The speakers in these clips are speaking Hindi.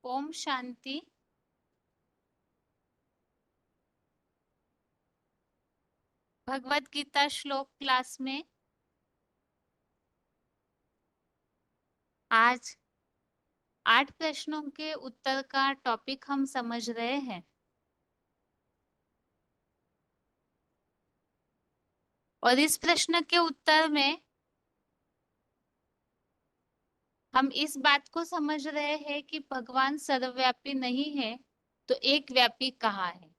ओम शांति। भगवत गीता श्लोक क्लास में आज 8 प्रश्नों के उत्तर का टॉपिक हम समझ रहे हैं और इस प्रश्न के उत्तर में हम इस बात को समझ रहे हैं कि भगवान सर्वव्यापी नहीं है तो एक व्यापी कहाँ है।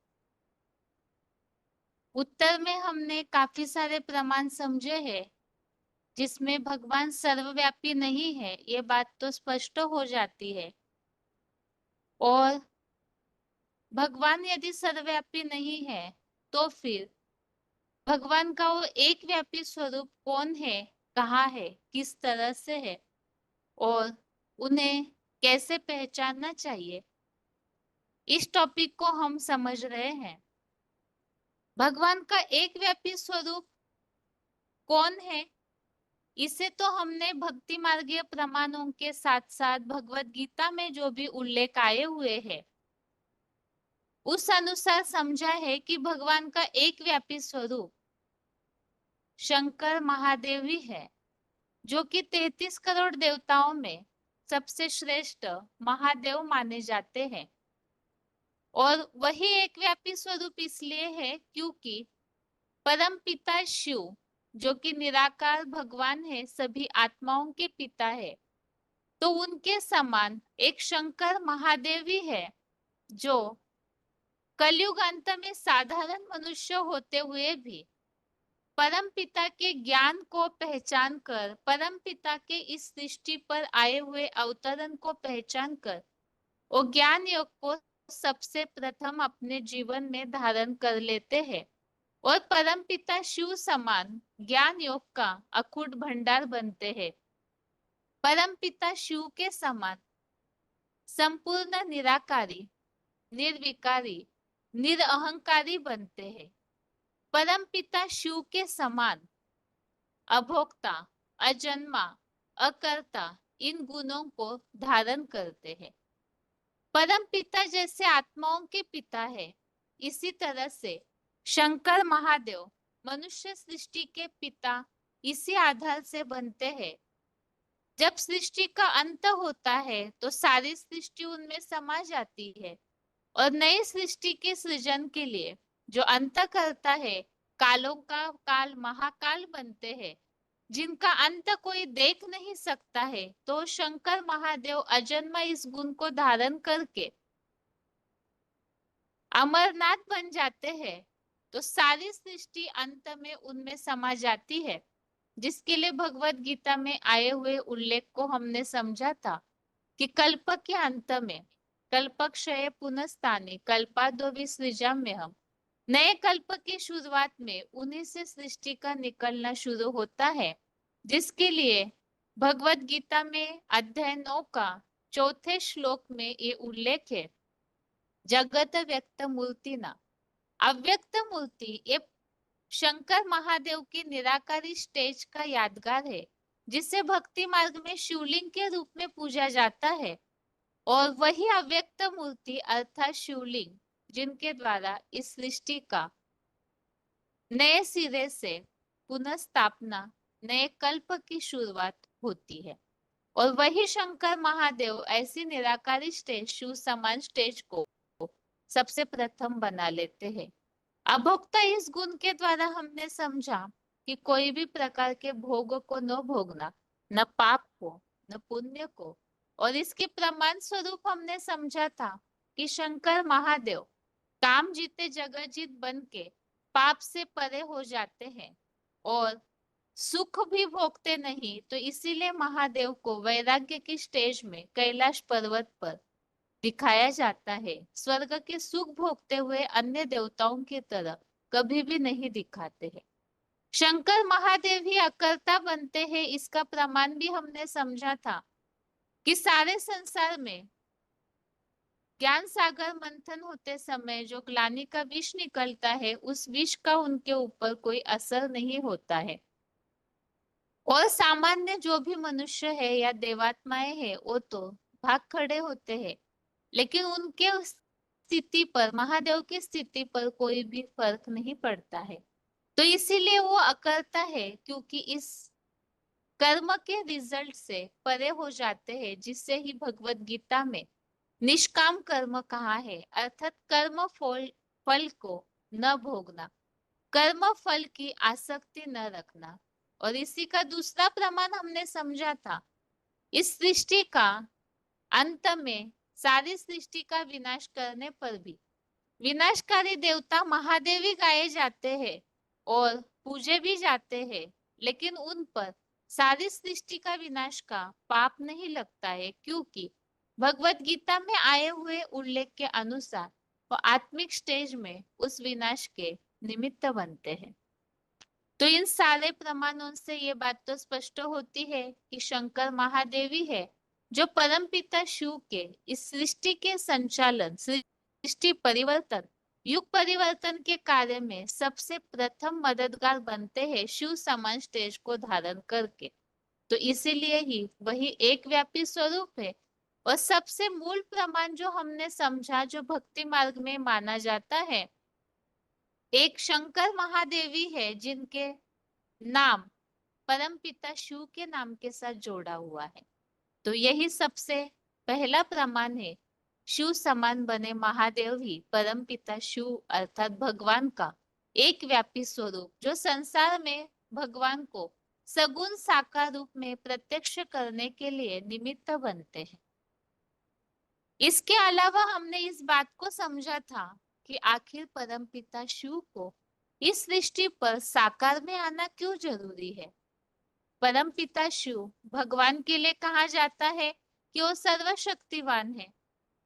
उत्तर में हमने काफी सारे प्रमाण समझे हैं जिसमें भगवान सर्वव्यापी नहीं है, ये बात तो स्पष्ट हो जाती है। और भगवान यदि सर्वव्यापी नहीं है तो फिर भगवान का वो एक व्यापी स्वरूप कौन है, कहाँ है, किस तरह से है और उन्हें कैसे पहचानना चाहिए, इस टॉपिक को हम समझ रहे हैं। भगवान का एक व्यापी स्वरूप कौन है, इसे तो हमने भक्ति मार्गीय प्रमाणों के साथ साथ भगवत गीता में जो भी उल्लेख आए हुए हैं उस अनुसार समझा है कि भगवान का एक व्यापी स्वरूप शंकर महादेव ही है, जो कि 33 करोड़ देवताओं में सबसे श्रेष्ठ महादेव माने जाते हैं। और वही एक व्यापी स्वरूप इसलिए है क्योंकि परम पिता शिव, जो कि निराकार भगवान है, सभी आत्माओं के पिता है, तो उनके समान एक शंकर महादेव ही है जो कलयुग अंत में साधारण मनुष्य होते हुए भी परम पिता के ज्ञान को पहचान कर, परम पिता के इस सृष्टि पर आए हुए अवतरण को पहचान कर वो ज्ञान योग को सबसे प्रथम अपने जीवन में धारण कर लेते हैं और परम पिता शिव समान ज्ञान योग का अखूट भंडार बनते हैं। परम पिता शिव के समान संपूर्ण निराकारी, निर्विकारी, निरअहंकारी बनते हैं। परम पिता शिव के समान अभोक्ता, अजन्मा, अकर्ता इन गुणों को धारण करते हैं। परम पिता जैसे आत्माओं के पिता है, इसी तरह से शंकर महादेव मनुष्य सृष्टि के पिता इसी आधार से बनते हैं। जब सृष्टि का अंत होता है तो सारी सृष्टि उनमें समा जाती है और नई सृष्टि के सृजन के लिए जो अंत करता है, कालों का काल महाकाल बनते हैं जिनका अंत कोई देख नहीं सकता है, तो शंकर महादेव अजन्मा इस गुण को धारण करके अमरनाथ बन जाते हैं। तो सारी सृष्टि अंत में उनमें समा जाती है, जिसके लिए भगवत गीता में आए हुए उल्लेख को हमने समझा था कि कल्प के अंत में कल्पक्षय पुनस्ताने कल्पादो विसृजाम्यहम्, नए कल्प की शुरुआत में उन्हीं से सृष्टि का निकलना शुरू होता है, जिसके लिए भगवत गीता में अध्याय 9 का चौथे श्लोक में ये उल्लेख है, जगत व्यक्त मूर्ति ना। अव्यक्त मूर्ति ये शंकर महादेव की निराकारी स्टेज का यादगार है, जिसे भक्ति मार्ग में शिवलिंग के रूप में पूजा जाता है। और वही अव्यक्त मूर्ति अर्थात शिवलिंग जिनके द्वारा इस सृष्टि का नए सिरे से पुनः स्थापना, नए कल्प की शुरुआत होती है। और वही शंकर महादेव ऐसी निराकारी स्टेज, शिव समान स्टेज को सबसे प्रथम बना लेते हैं। अभोक्ता इस गुण के द्वारा हमने समझा कि कोई भी प्रकार के भोग को न भोगना, न पाप को न पुण्य को। और इसके प्रमाण स्वरूप हमने समझा था कि शंकर महादेव काम जीते जगत जीत बन के पाप से परे हो जाते हैं और सुख भी भोगते नहीं, तो इसीलिए महादेव को वैराग्य की स्टेज में कैलाश पर्वत पर दिखाया जाता है। स्वर्ग के सुख भोगते हुए अन्य देवताओं की तरह कभी भी नहीं दिखाते हैं। शंकर महादेव ही अकर्ता बनते हैं, इसका प्रमाण भी हमने समझा था कि सारे संसार में ज्ञान सागर मंथन होते समय जो ग्लानि का विष निकलता है, उस विष का उनके ऊपर कोई असर नहीं होता है। और सामान्य जो भी मनुष्य है या देवात्माएं हैं वो तो भाग खड़े होते हैं लेकिन उनके उस स्थिति पर, महादेव की स्थिति पर कोई भी फर्क नहीं पड़ता है। तो इसीलिए वो अकर्ता है, क्योंकि इस कर्म के रिजल्ट से परे हो जाते हैं, जिससे ही भगवत गीता में निष्काम कर्म कहा है, अर्थात कर्म फल फल को न भोगना, कर्म फल की आसक्ति न रखना। और इसी का दूसरा प्रमाण हमने समझा था, इस सृष्टि का अंत में सारी सृष्टि का विनाश करने पर भी विनाशकारी देवता महादेव ही गाए जाते हैं और पूजे भी जाते हैं, लेकिन उन पर सारी सृष्टि का विनाश का पाप नहीं लगता है, क्योंकि भगवत गीता में आए हुए उल्लेख के अनुसार वो आत्मिक स्टेज में उस विनाश के निमित्त बनते हैं। तो इन सारे प्रमाणों से ये बात तो स्पष्ट होती है कि शंकर महादेवी है जो परमपिता शिव के इस सृष्टि के संचालन, सृष्टि परिवर्तन, युग परिवर्तन के कार्य में सबसे प्रथम मददगार बनते हैं, शिव समान स्टेज को धारण करके। तो इसीलिए ही वही एक व्यापी स्वरूप है। और सबसे मूल प्रमाण जो हमने समझा, जो भक्ति मार्ग में माना जाता है, एक शंकर महादेवी है जिनके नाम परमपिता शिव के नाम के साथ जोड़ा हुआ है। तो यही सबसे पहला प्रमाण है, शिव समान बने महादेव ही परमपिता शिव अर्थात भगवान का एक व्यापी स्वरूप, जो संसार में भगवान को सगुण साकार रूप में प्रत्यक्ष करने के लिए निमित्त बनते हैं। इसके अलावा हमने इस बात को समझा था कि आखिर परमपिता शिव को इस सृष्टि पर साकार में आना क्यों जरूरी है। परमपिता शिव भगवान के लिए कहा जाता है कि वो सर्वशक्तिवान है,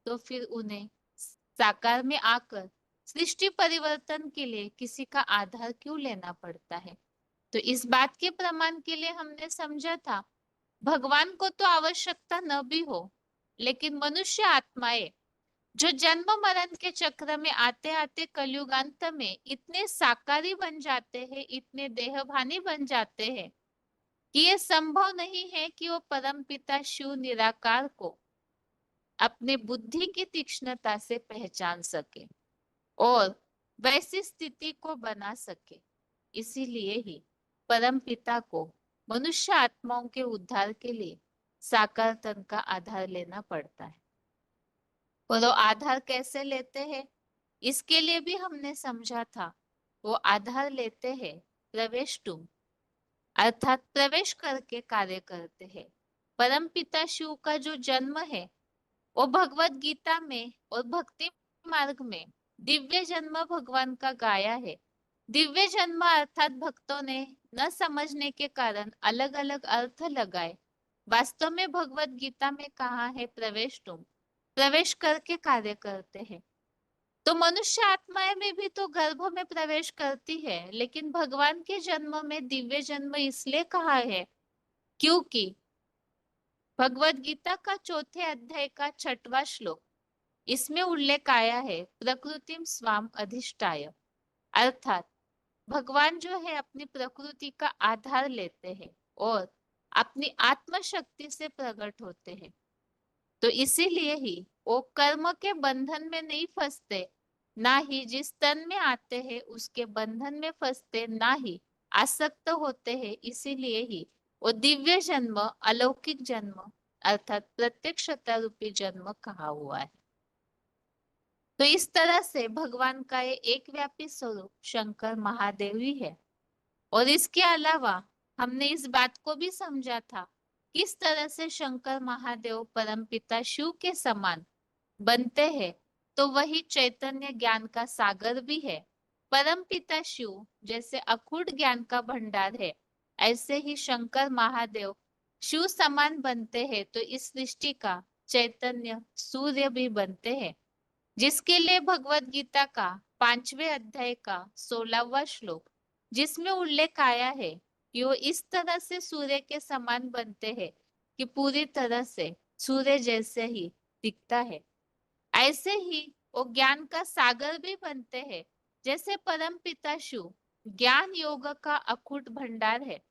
तो फिर उन्हें साकार में आकर सृष्टि परिवर्तन के लिए किसी का आधार क्यों लेना पड़ता है। तो इस बात के प्रमाण के लिए हमने समझा था, भगवान को तो आवश्यकता न भी हो, लेकिन मनुष्य आत्माएं जो जन्म मरण के चक्र में आते आते कलयुगांत में इतने साकारी बन जाते हैं, इतने देहभानी बन जाते हैं कि ये संभव नहीं है कि वो परमपिता शिव निराकार को अपने बुद्धि की तीक्ष्णता से पहचान सके और वैसी स्थिति को बना सके। इसीलिए ही परमपिता को मनुष्य आत्माओं के उद्धार के लिए साकार तन का आधार लेना पड़ता है। और वो आधार कैसे लेते हैं, इसके लिए भी हमने समझा था। वो आधार लेते हैं प्रवेश तुम, अर्थात प्रवेश करके कार्य करते हैं। परमपिता शिव का जो जन्म है वो भगवत गीता में और भक्ति मार्ग में दिव्य जन्म भगवान का गाया है। दिव्य जन्म अर्थात भक्तों ने न समझने के कारण अलग अलग अर्थ लगाए। वास्तव में भगवत गीता में कहा है प्रवेश तुम, प्रवेश करके कार्य करते हैं। तो मनुष्य आत्माएं में भी तो गर्भ में प्रवेश करती है, लेकिन भगवान के जन्म में दिव्य जन्म इसलिए कहा है क्योंकि भगवत गीता का चौथे अध्याय का 6वां श्लोक, इसमें उल्लेख आया है प्रकृतिम स्वाम अधिष्ठाय, अर्थात भगवान जो है अपनी प्रकृति का आधार लेते हैं और अपनी आत्म शक्ति से प्रकट होते हैं। तो इसीलिए ही वो कर्म के बंधन में नहीं फंसते, ना ही जिस तन में आते हैं उसके बंधन में फंसते, ना ही आसक्त होते हैं। इसीलिए ही वो दिव्य जन्म, अलौकिक जन्म अर्थात प्रत्यक्षता रूपी जन्म कहा हुआ है। तो इस तरह से भगवान का ये एक व्यापी स्वरूप शंकर महादेव ही है। और इसके अलावा हमने इस बात को भी समझा था किस तरह से शंकर महादेव परमपिता शिव के समान बनते हैं। तो वही चैतन्य ज्ञान का सागर भी है। परमपिता शिव जैसे अखूट ज्ञान का भंडार है, ऐसे ही शंकर महादेव शिव समान बनते हैं। तो इस सृष्टि का चैतन्य सूर्य भी बनते हैं, जिसके लिए भगवत गीता का 5वें अध्याय का 16वां श्लोक, जिसमें उल्लेख आया है कि वो इस तरह से सूर्य के समान बनते हैं कि पूरी तरह से सूर्य जैसे ही दिखता है। ऐसे ही वो ज्ञान का सागर भी बनते हैं, जैसे परम पिता शिव ज्ञान योग का अखूट भंडार है,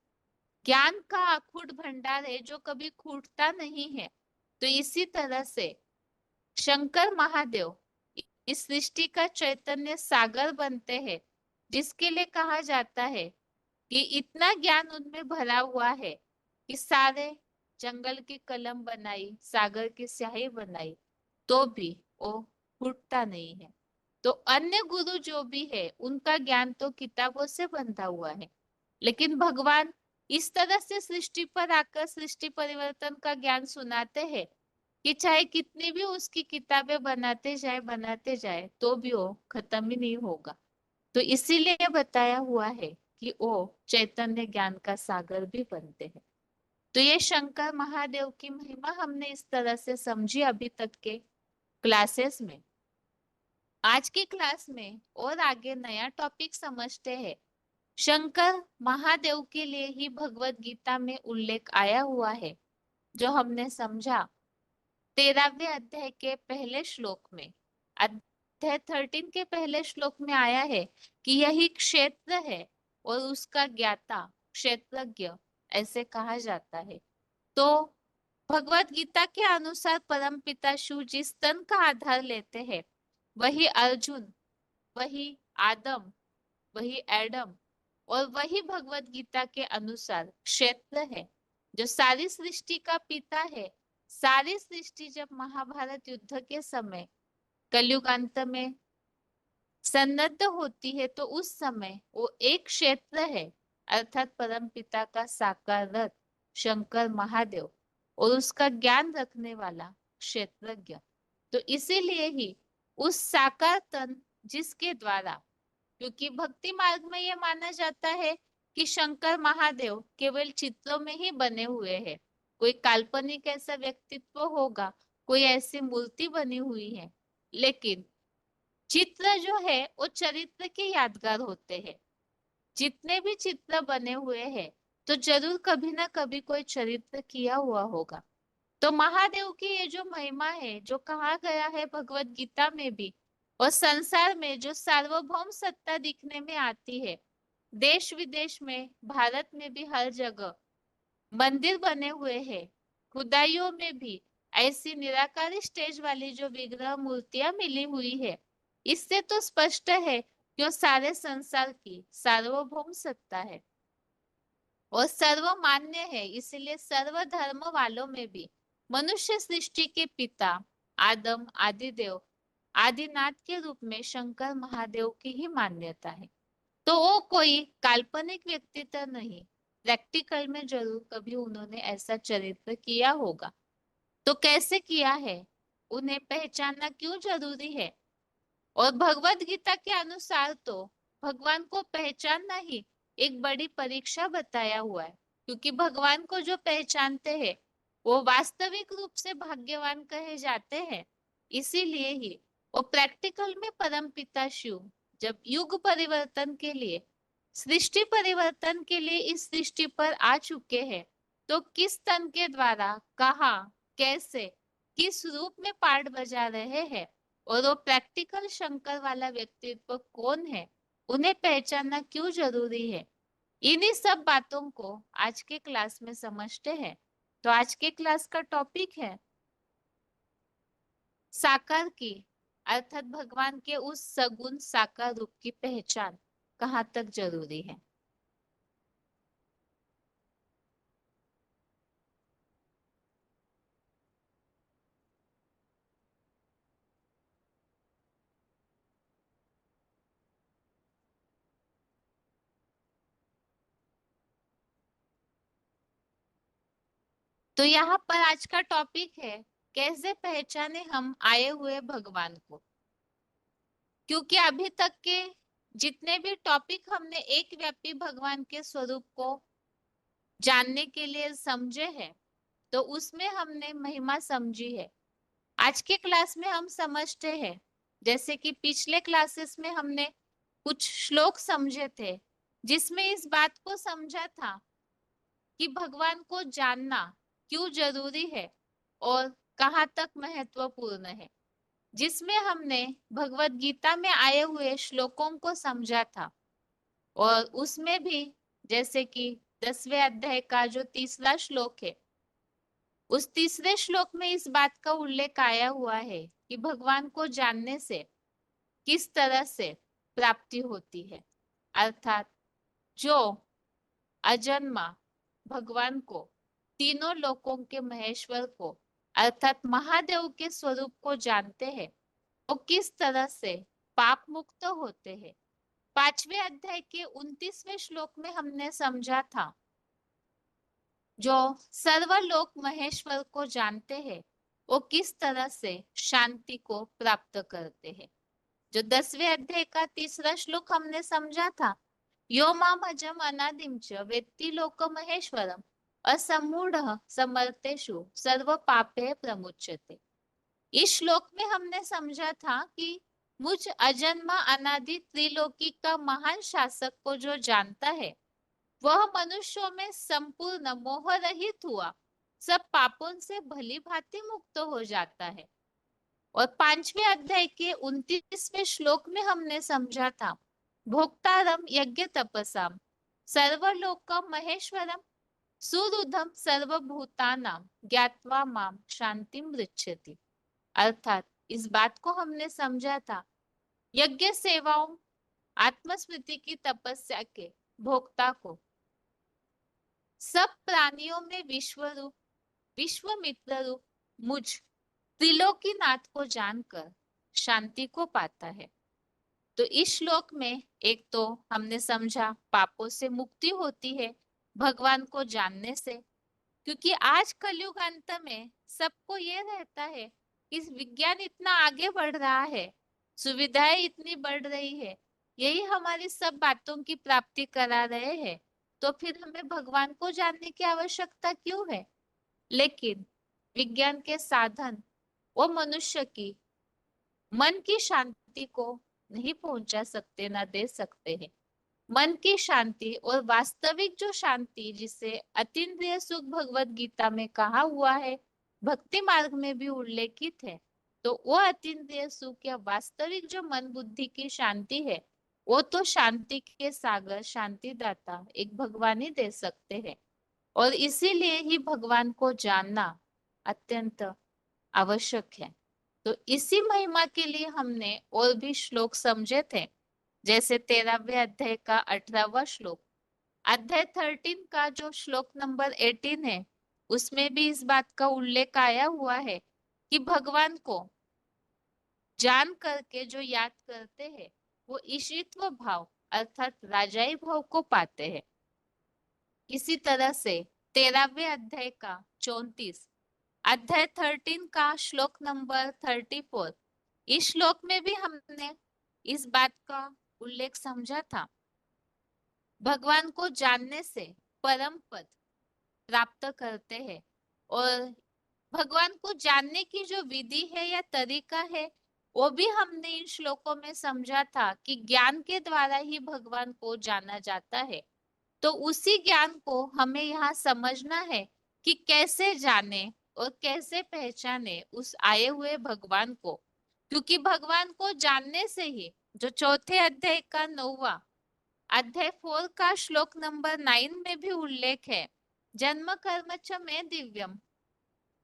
ज्ञान का अखूट भंडार है जो कभी खूटता नहीं है। तो इसी तरह से शंकर महादेव इस सृष्टि का चैतन्य सागर बनते हैं, जिसके लिए कहा जाता है कि इतना ज्ञान उनमें भरा हुआ है कि सारे जंगल की कलम बनाई, सागर की स्याही बनाई, तो भी वो फूटता नहीं है। तो अन्य गुरु जो भी है उनका ज्ञान तो किताबों से बंधा हुआ है, लेकिन भगवान इस तरह से सृष्टि पर आकर सृष्टि परिवर्तन का ज्ञान सुनाते हैं कि चाहे कितनी भी उसकी किताबें बनाते जाए तो भी वो खत्म ही नहीं होगा। तो इसीलिए बताया हुआ है कि वो चैतन्य ज्ञान का सागर भी बनते हैं। तो ये शंकर महादेव की महिमा हमने इस तरह से समझी अभी तक के क्लासेस में। आज की क्लास में और आगे नया टॉपिक समझते हैं। शंकर महादेव के लिए ही भगवत गीता में उल्लेख आया हुआ है, जो हमने समझा 13वें अध्याय के पहले श्लोक में। अध्याय 13 के पहले श्लोक में आया है कि यही क्षेत्र है और उसका ज्ञाता क्षेत्रज्ञ ऐसे कहा जाता है। तो भगवत गीता के अनुसार परमपिता शिव जिस तन का आधार लेते हैं, वही अर्जुन, वही आदम, वही एडम और वही भगवत गीता के अनुसार क्षेत्र है, जो सारी सृष्टि का पिता है। सारी सृष्टि जब महाभारत युद्ध के समय कलयुग अंत में सन्नद्ध होती है, तो उस समय वो एक क्षेत्र है, अर्थात परम पिता का साकार रथ शंकर महादेव और उसका ज्ञान रखने वाला क्षेत्रज्ञ। तो इसीलिए ही उस साकार तन जिसके द्वारा, क्योंकि भक्ति मार्ग में यह माना जाता है कि शंकर महादेव केवल चित्रों में ही बने हुए हैं। कोई काल्पनिक ऐसा व्यक्तित्व होगा, कोई ऐसी मूर्ति बनी हुई है, लेकिन चित्र जो है वो चरित्र के यादगार होते हैं। जितने भी चित्र बने हुए हैं तो जरूर कभी ना कभी कोई चरित्र किया हुआ होगा। तो महादेव की ये जो महिमा है, जो कहा गया है भगवत गीता में भी, और संसार में जो सार्वभौम सत्ता दिखने में आती है, देश विदेश में, भारत में भी हर जगह मंदिर बने हुए हैं, खुदाइयों में भी ऐसी निराकारी स्टेज वाली जो विग्रह मूर्तियां मिली हुई है, इससे तो स्पष्ट है कि वो सारे संसार की सार्वभौम सत्ता है और सर्वमान्य है। इसलिए सर्वधर्म वालों में भी मनुष्य सृष्टि के पिता आदम, आदिदेव, आदिनाथ के रूप में शंकर महादेव की ही मान्यता है। तो वो कोई काल्पनिक व्यक्तित्व नहीं, प्रैक्टिकल में जरूर कभी उन्होंने ऐसा चरित्र किया होगा। तो कैसे किया है, उन्हें पहचानना क्यों जरूरी है? और भगवत गीता के अनुसार तो भगवान को पहचानना ही एक बड़ी परीक्षा बताया हुआ है, क्योंकि भगवान को जो पहचानते हैं वो वास्तविक रूप से भाग्यवान कहे जाते हैं। इसीलिए ही वो प्रैक्टिकल में परमपिता शिव जब युग परिवर्तन के लिए, सृष्टि परिवर्तन के लिए इस सृष्टि पर आ चुके हैं, तो किस तन के द्वारा, कहाँ, कैसे, किस रूप में पाठ बजा रहे हैं और वो प्रैक्टिकल शंकर वाला व्यक्तित्व कौन है, उन्हें पहचानना क्यों जरूरी है, इन्हीं सब बातों को आज के क्लास में समझते हैं। तो आज के क्लास का टॉपिक है साकार की, अर्थात भगवान के उस सगुण साकार रूप की पहचान कहाँ तक जरूरी है। तो यहाँ पर आज का टॉपिक है कैसे पहचाने हम आए हुए भगवान को। क्योंकि अभी तक के जितने भी टॉपिक हमने एक व्यापी भगवान के स्वरूप को जानने के लिए समझे हैं, तो उसमें हमने महिमा समझी है। आज के क्लास में हम समझते हैं, जैसे कि पिछले क्लासेस में हमने कुछ श्लोक समझे थे, जिसमें इस बात को समझा था कि भगवान को जानना क्यों जरूरी है और कहाँ तक महत्वपूर्ण है, जिसमें हमने भगवत गीता में आए हुए श्लोकों को समझा था। और उसमें भी जैसे कि 10वें अध्याय का जो तीसरा श्लोक है, उस तीसरे श्लोक में इस बात का उल्लेख आया हुआ है कि भगवान को जानने से किस तरह से प्राप्ति होती है। अर्थात जो अजन्मा भगवान को, तीनों लोकों के महेश्वर को अर्थात महादेव के स्वरूप को जानते हैं, वो किस तरह से पाप मुक्त होते हैं। 5वें अध्याय के 29वें श्लोक में हमने समझा था, जो सर्वलोक महेश्वर को जानते हैं वो किस तरह से शांति को प्राप्त करते हैं। जो 10वें अध्याय का 3रा श्लोक हमने समझा था, यो माम अजम अनादिम च वेत्ति लोक महेश्वरम असमूढ़ समर्थेषु सर्व पापे प्रमुच्यते। इस श्लोक में हमने समझा था कि मुझ अजन्मा अनादि त्रिलोकी का महान शासक को जो जानता है, वह मनुष्यों में संपूर्ण मोह रहित हुआ सब पापों से भली भांति मुक्त हो जाता है। और 5वें अध्याय के 29वें श्लोक में हमने समझा था, भोक्तारम यज्ञ तपसाम सर्वलोकम महेश्वरम सुहृदम सर्वभूतानां ज्ञात्वा माम शांतिम पृच्छति। अर्थात इस बात को हमने समझा था, यज्ञ सेवाओं आत्मस्मृति की तपस्या के भोक्ता को सब प्राणियों में विश्वरूप विश्वमित्र रूप मुझ त्रिलोकीनाथ को जानकर शांति को पाता है। तो इस श्लोक में एक तो हमने समझा पापों से मुक्ति होती है भगवान को जानने से, क्योंकि आज कलयुग अंत में सबको ये रहता है कि विज्ञान इतना आगे बढ़ रहा है, सुविधाएं इतनी बढ़ रही है, यही हमारी सब बातों की प्राप्ति करा रहे हैं, तो फिर हमें भगवान को जानने की आवश्यकता क्यों है। लेकिन विज्ञान के साधन वो मनुष्य की मन की शांति को नहीं पहुंचा सकते, ना दे सकते हैं। मन की शांति और वास्तविक जो शांति जिसे अतीन्द्रिय सुख भगवत गीता में कहा हुआ है, भक्ति मार्ग में भी उल्लेखित है, तो वो अतीन्द्रिय सुख या वास्तविक जो मन बुद्धि की शांति है, वो तो शांति के सागर शांतिदाता एक भगवान ही दे सकते हैं। और इसीलिए ही भगवान को जानना अत्यंत आवश्यक है। तो इसी महिमा के लिए हमने और भी श्लोक समझे थे, जैसे 13वें अध्याय का 18वां श्लोक, अध्याय 13 का जो श्लोक नंबर 18 है, उसमें भी इस बात का उल्लेख आया हुआ है कि भगवान को जान करके जो याद करते हैं वो ईशित्व भाव अर्थात राजाई भाव को पाते हैं। इसी तरह से 13वें अध्याय का 34, अध्याय 13 का श्लोक नंबर 34, इस श्लोक में भी हमने इस बात का उल्लेख समझा था, भगवान को जानने से परम पद प्राप्त करते हैं। और भगवान को जानने की जो विधि है या तरीका है, वो भी हमने इन श्लोकों में समझा था कि ज्ञान के द्वारा ही भगवान को जाना जाता है। तो उसी ज्ञान को हमें यहाँ समझना है कि कैसे जाने और कैसे पहचाने उस आए हुए भगवान को, क्योंकि भगवान को जानने से ही जो चौथे अध्याय का 9वां अध्याय 4 का श्लोक नंबर 9 में भी उल्लेख है, जन्म कर्म च मे दिव्यम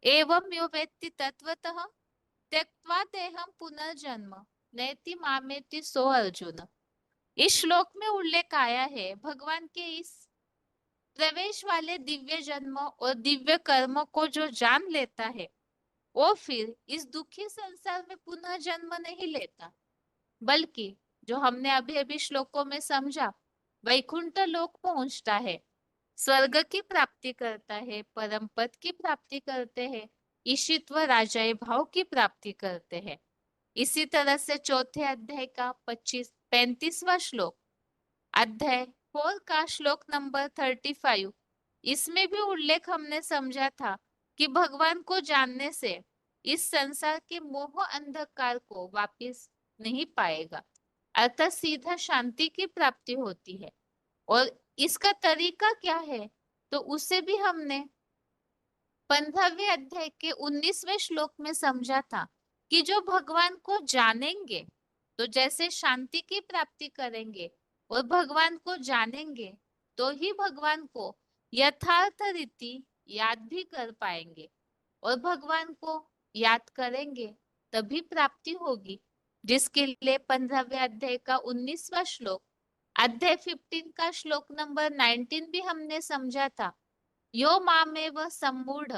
एवं यो वेत्ति तत्वतः त्यक्त्वा देहं पुनर्जन्म नैति मामेति सो अर्जुन। इस श्लोक में उल्लेख आया है भगवान के इस प्रवेश वाले दिव्य जन्म और दिव्य कर्म को जो जान लेता है, वो फिर इस दुखी संसार में पुनः जन्म नहीं लेता, बल्कि जो हमने अभी अभी श्लोकों में समझा, वैकुंठ लोक पहुंचता है, स्वर्ग की प्राप्ति करता है, परम पद की प्राप्ति करते हैं, ईशित्व राजाए भाव की प्राप्ति करते हैं। इसी तरह से चौथे अध्याय का 35वां श्लोक, अध्याय 4 का श्लोक नंबर 35, इसमें भी उल्लेख हमने समझा था कि भगवान को जानने से इस संसार के मोह अंधकार को वापिस नहीं पाएगा, अर्थात सीधा शांति की प्राप्ति होती है। और इसका तरीका क्या है, तो उसे भी हमने 15वें अध्याय के 19वें श्लोक में समझा था कि जो भगवान को जानेंगे तो जैसे शांति की प्राप्ति करेंगे, और भगवान को जानेंगे तो ही भगवान को यथार्थ रीति याद भी कर पाएंगे, और भगवान को याद करेंगे तभी प्राप्ति होगी, जिसके लिए 15वें अध्याय का 19वां श्लोक, अध्याय 15 का श्लोक नंबर 19 भी हमने समझा था। यो मामेव सम्मूढ़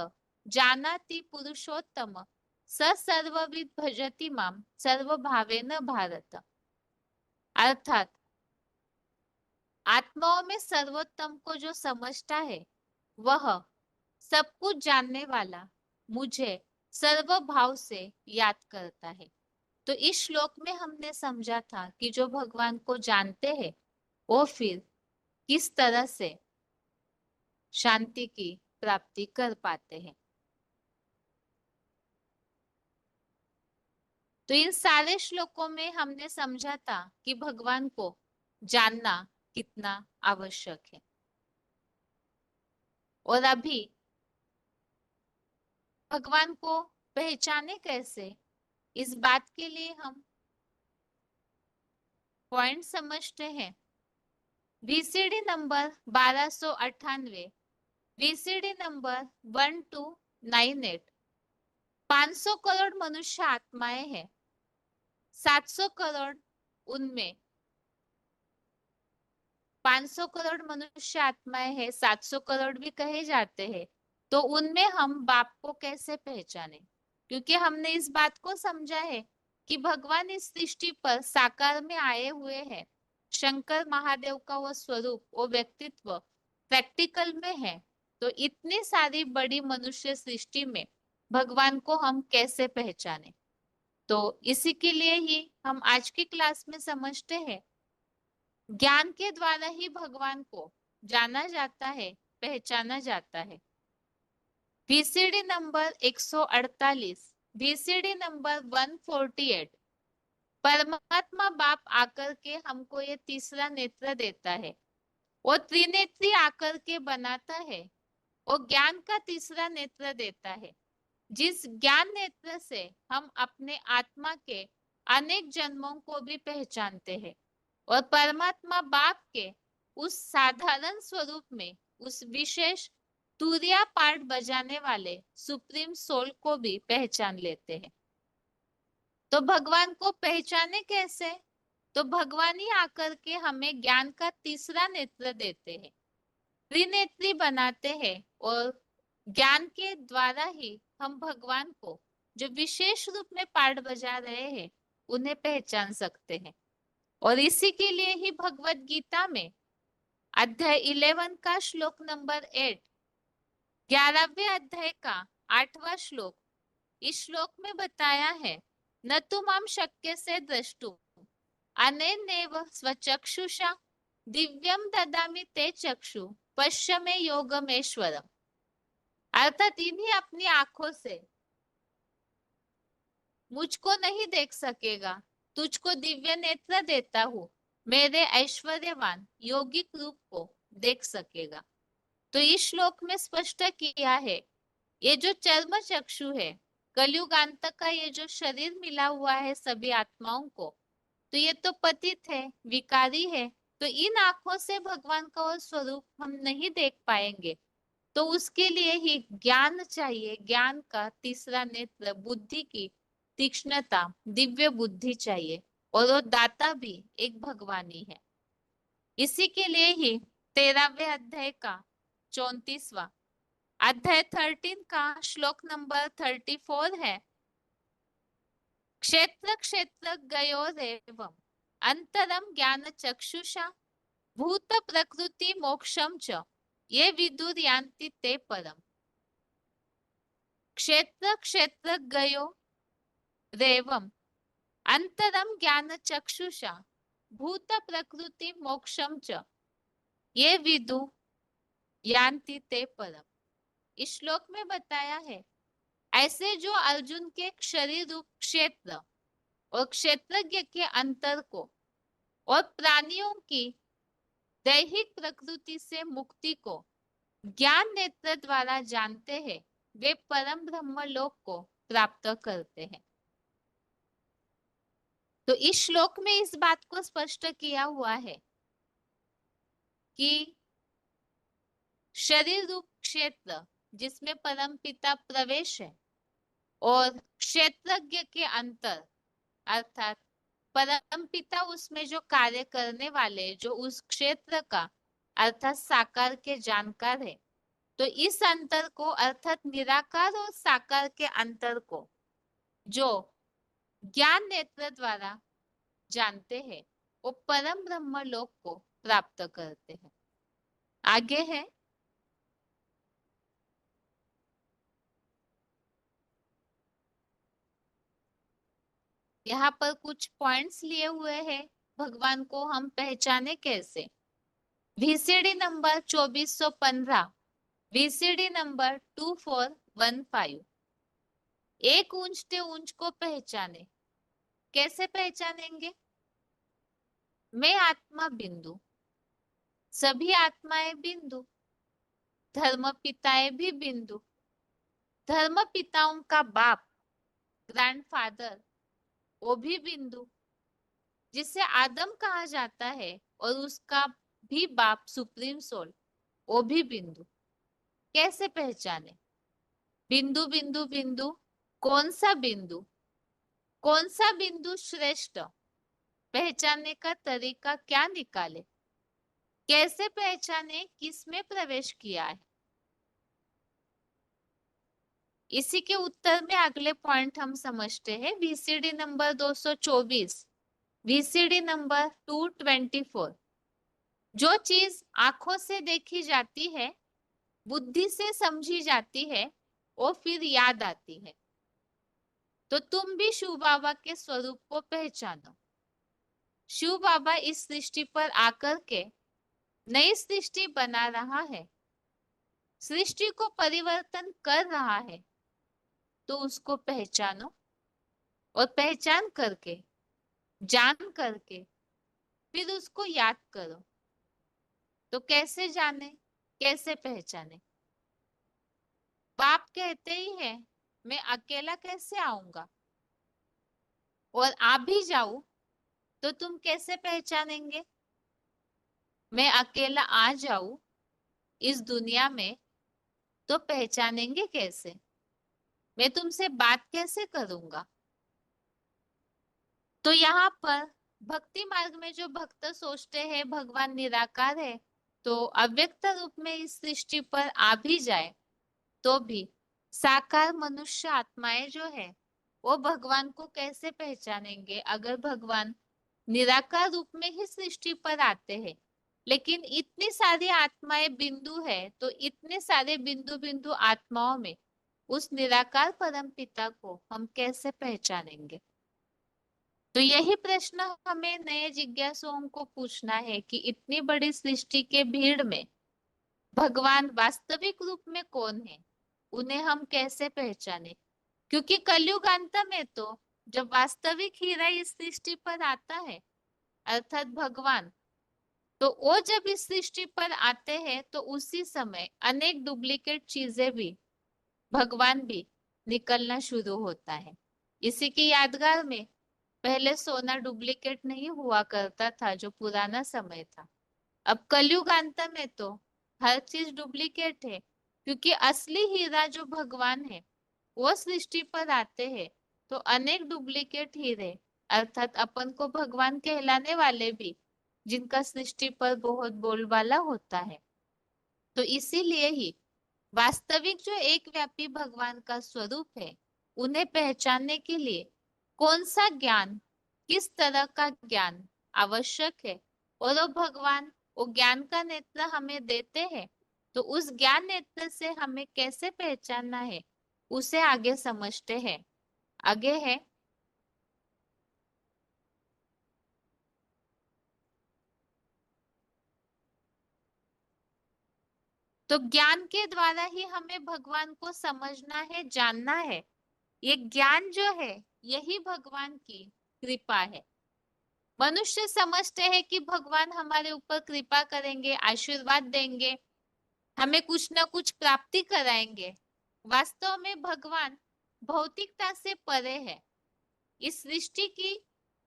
जानाति पुरुषोत्तम स सर्वविद भजति माम सर्वभावेन भारत। अर्थात आत्माओं में सर्वोत्तम को जो समझता है वह सब कुछ जानने वाला मुझे सर्वभाव से याद करता है। तो इस श्लोक में हमने समझा था कि जो भगवान को जानते हैं वो फिर किस तरह से शांति की प्राप्ति कर पाते हैं। तो इन सारे श्लोकों में हमने समझा था कि भगवान को जानना कितना आवश्यक है। और अभी भगवान को पहचाने कैसे, इस बात के लिए हम पॉइंट समझते हैं। VCD number 1298, VCD number 1298, 500 crore मनुष्य आत्माएं हैं, 700 करोड़ उनमें 500 करोड़ मनुष्य आत्माएं हैं, 700 करोड़ भी कहे जाते हैं। तो उनमें हम बाप को कैसे पहचाने, क्योंकि हमने इस बात को समझा है कि भगवान इस सृष्टि पर साकार में आए हुए हैं। शंकर महादेव का वो स्वरूप, वो व्यक्तित्व प्रैक्टिकल में है। तो इतनी सारी बड़ी मनुष्य सृष्टि में भगवान को हम कैसे पहचाने, तो इसी के लिए ही हम आज की क्लास में समझते हैं ज्ञान के द्वारा ही भगवान को जाना जाता है, पहचाना जाता है। वीसीडी नंबर 148, वीसीडी नंबर 148, परमात्मा बाप आकर के हमको ये तीसरा नेत्र देता है, वो त्रिनेत्री आकर के बनाता है, वो ज्ञान का तीसरा नेत्र देता है, जिस ज्ञान नेत्र से हम अपने आत्मा के अनेक जन्मों को भी पहचानते हैं, और परमात्मा बाप के उस साधारण स्वरूप में उस विशेष तुरिया पार्ट बजाने वाले सुप्रीम सोल को भी पहचान लेते हैं। तो भगवान को पहचाने कैसे, तो भगवान ही आकर के हमें ज्ञान का तीसरा नेत्र देते हैं, त्रिनेत्री बनाते हैं, और ज्ञान के द्वारा ही हम भगवान को जो विशेष रूप में पाठ बजा रहे हैं उन्हें पहचान सकते हैं। और इसी के लिए ही भगवत गीता में अध्याय 11 का श्लोक नंबर 8, 11वें अध्याय का 8वां श्लोक, इस श्लोक में बताया है, न तु माम शक्य से द्रष्टुम अनेनैव स्वचक्षुषा दिव्यम ददामि ते चक्षु पश्य मे योगमेश्वरम। अर्थात इन्हीं अपनी आंखों से मुझको नहीं देख सकेगा, तुझको दिव्य नेत्र देता हूँ, मेरे ऐश्वर्यवान योगिक रूप को देख सकेगा। तो इस श्लोक में स्पष्ट किया है, ये जो चर्म चक्षु है, कलयुगांत का ये जो शरीर मिला हुआ है सभी आत्माओं को, तो ये तो पतित है, विकारी है। तो इन आंखों से भगवान का वो स्वरूप हम नहीं देख पाएंगे। तो उसके लिए ही ज्ञान चाहिए, ज्ञान का तीसरा नेत्र, बुद्धि की तीक्ष्णता, दिव्य बुद्धि चाहिए, और वो दाता भी एक भगवान ही है। इसी के लिए ही 13वें अध्याय का 34वां अध्याय 13 का श्लोक नंबर 34 है, क्षेत्र क्षेत्र गयोरेवम् अंतरम ज्ञान चक्षुषा भूत प्रकृति मोक्षम च ये विदुर्यान्ति ते परम। क्षेत्र क्षेत्र गयो रेवम अंतरम ज्ञान चक्षुषा भूत प्रकृति मोक्षम च ये विदु यान्ति ते परम। इस श्लोक में बताया है, ऐसे जो अर्जुन के शरीर रूप क्षेत्र और क्षेत्रज्ञ के अंतर को और प्राणियों की दैहिक प्रकृति से मुक्ति को ज्ञान नेत्र द्वारा जानते हैं, वे परम ब्रह्म लोक को प्राप्त करते हैं। तो इस श्लोक में इस बात को स्पष्ट किया हुआ है कि शरीर रूप क्षेत्र जिसमें परम पिता प्रवेश है, और क्षेत्रज्ञ के अंतर अर्थात परमपिता उसमें जो कार्य करने वाले, जो उस क्षेत्र का अर्थात साकार के जानकार है, तो इस अंतर को अर्थात निराकार और साकार के अंतर को जो ज्ञान नेत्र द्वारा जानते हैं, वो परम ब्रह्म लोक को प्राप्त करते हैं। आगे है, यहाँ पर कुछ पॉइंट्स लिए हुए हैं, भगवान को हम पहचाने कैसे। VCD number 2415, VCD number 2415। एक ऊंच ते ऊंच को पहचाने। कैसे पहचानेंगे? मैं आत्मा बिंदु, सभी आत्माएं बिंदु, धर्म पिताएं भी बिंदु, धर्म पिताओं का बाप ग्रैंडफादर वो भी बिंदु, जिसे आदम कहा जाता है, और उसका भी बाप सुप्रीम सोल वो भी बिंदु। कैसे पहचाने? बिंदु बिंदु बिंदु, कौन सा बिंदु, कौन सा बिंदु श्रेष्ठ, पहचानने का तरीका क्या निकाले, कैसे पहचाने किसमें प्रवेश किया है। इसी के उत्तर में अगले पॉइंट हम समझते हैं। VCD number 224, VCD number 224। जो चीज आंखों से देखी जाती है, बुद्धि से समझी जाती है, वो फिर याद आती है। तो तुम भी शिव बाबा के स्वरूप को पहचानो। शिव बाबा इस सृष्टि पर आकर के नई सृष्टि बना रहा है, सृष्टि को परिवर्तन कर रहा है, तो उसको पहचानो, और पहचान करके, जान करके फिर उसको याद करो। तो कैसे जाने, कैसे पहचाने? बाप कहते ही है, मैं अकेला कैसे आऊंगा, और आ भी जाऊं तो तुम कैसे पहचानेंगे? मैं अकेला आ जाऊं इस दुनिया में तो पहचानेंगे कैसे? मैं तुमसे बात कैसे करूंगा? तो यहाँ पर भक्ति मार्ग में जो भक्त सोचते हैं भगवान निराकार है, तो अव्यक्त रूप में इस सृष्टि पर आ भी जाए तो भी साकार मनुष्य आत्माएं जो है वो भगवान को कैसे पहचानेंगे, अगर भगवान निराकार रूप में ही सृष्टि पर आते हैं। लेकिन इतनी सारी आत्माएं बिंदु है, तो इतने सारे बिंदु बिंदु आत्माओं में उस निराकार परम पिता को हम कैसे पहचानेंगे? तो यही प्रश्न हमें नए जिज्ञासुओं को पूछना है कि इतनी बड़ी सृष्टि के भीड़ में भगवान वास्तविक रूप में कौन है, उन्हें हम कैसे पहचाने? क्योंकि कलयुग अंत में तो जब वास्तविक हीरा इस सृष्टि पर आता है अर्थात भगवान, तो वो जब इस सृष्टि पर आते हैं तो उसी समय अनेक डुप्लीकेट चीजें भी, भगवान भी निकलना शुरू होता है। इसी की यादगार में पहले सोना डुप्लीकेट नहीं हुआ करता था, जो पुराना समय था। अब कलयुग अंत में तो हर चीज डुप्लीकेट है, क्योंकि असली हीरा जो भगवान है वो सृष्टि पर आते हैं, तो अनेक डुप्लीकेट हीरे अर्थात अपन को भगवान कहलाने वाले भी, जिनका सृष्टि पर बहुत बोलबाला होता है। तो इसीलिए ही वास्तविक जो एक व्यापी भगवान का स्वरूप है, उन्हें पहचानने के लिए कौन सा ज्ञान, किस तरह का ज्ञान आवश्यक है, और वो भगवान वो ज्ञान का नेत्र हमें देते हैं, तो उस ज्ञान नेत्र से हमें कैसे पहचानना है उसे आगे समझते हैं। आगे है, तो ज्ञान के द्वारा ही हमें भगवान को समझना है, जानना है। ये ज्ञान जो है यही भगवान की कृपा है। मनुष्य समझते हैं कि भगवान हमारे ऊपर कृपा करेंगे, आशीर्वाद देंगे, हमें कुछ ना कुछ प्राप्ति कराएंगे। वास्तव में भगवान भौतिकता से परे है। इस सृष्टि की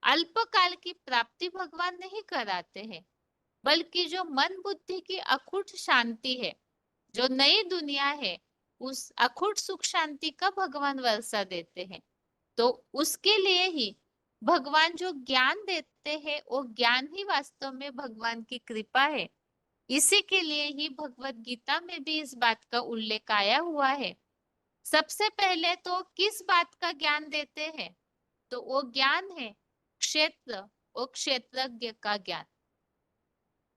अल्पकाल की प्राप्ति भगवान नहीं कराते हैं, बल्कि जो मन बुद्धि की अखुट शांति है, जो नई दुनिया है उस अखुट सुख शांति का भगवान वर्षा देते हैं। तो उसके लिए ही भगवान जो ज्ञान देते हैं वो ज्ञान ही वास्तव में भगवान की कृपा है। इसी के लिए ही भगवत गीता में भी इस बात का उल्लेख आया हुआ है। सबसे पहले तो किस बात का ज्ञान देते हैं? तो वो ज्ञान है क्षेत्र और क्षेत्रज्ञ का ज्ञान।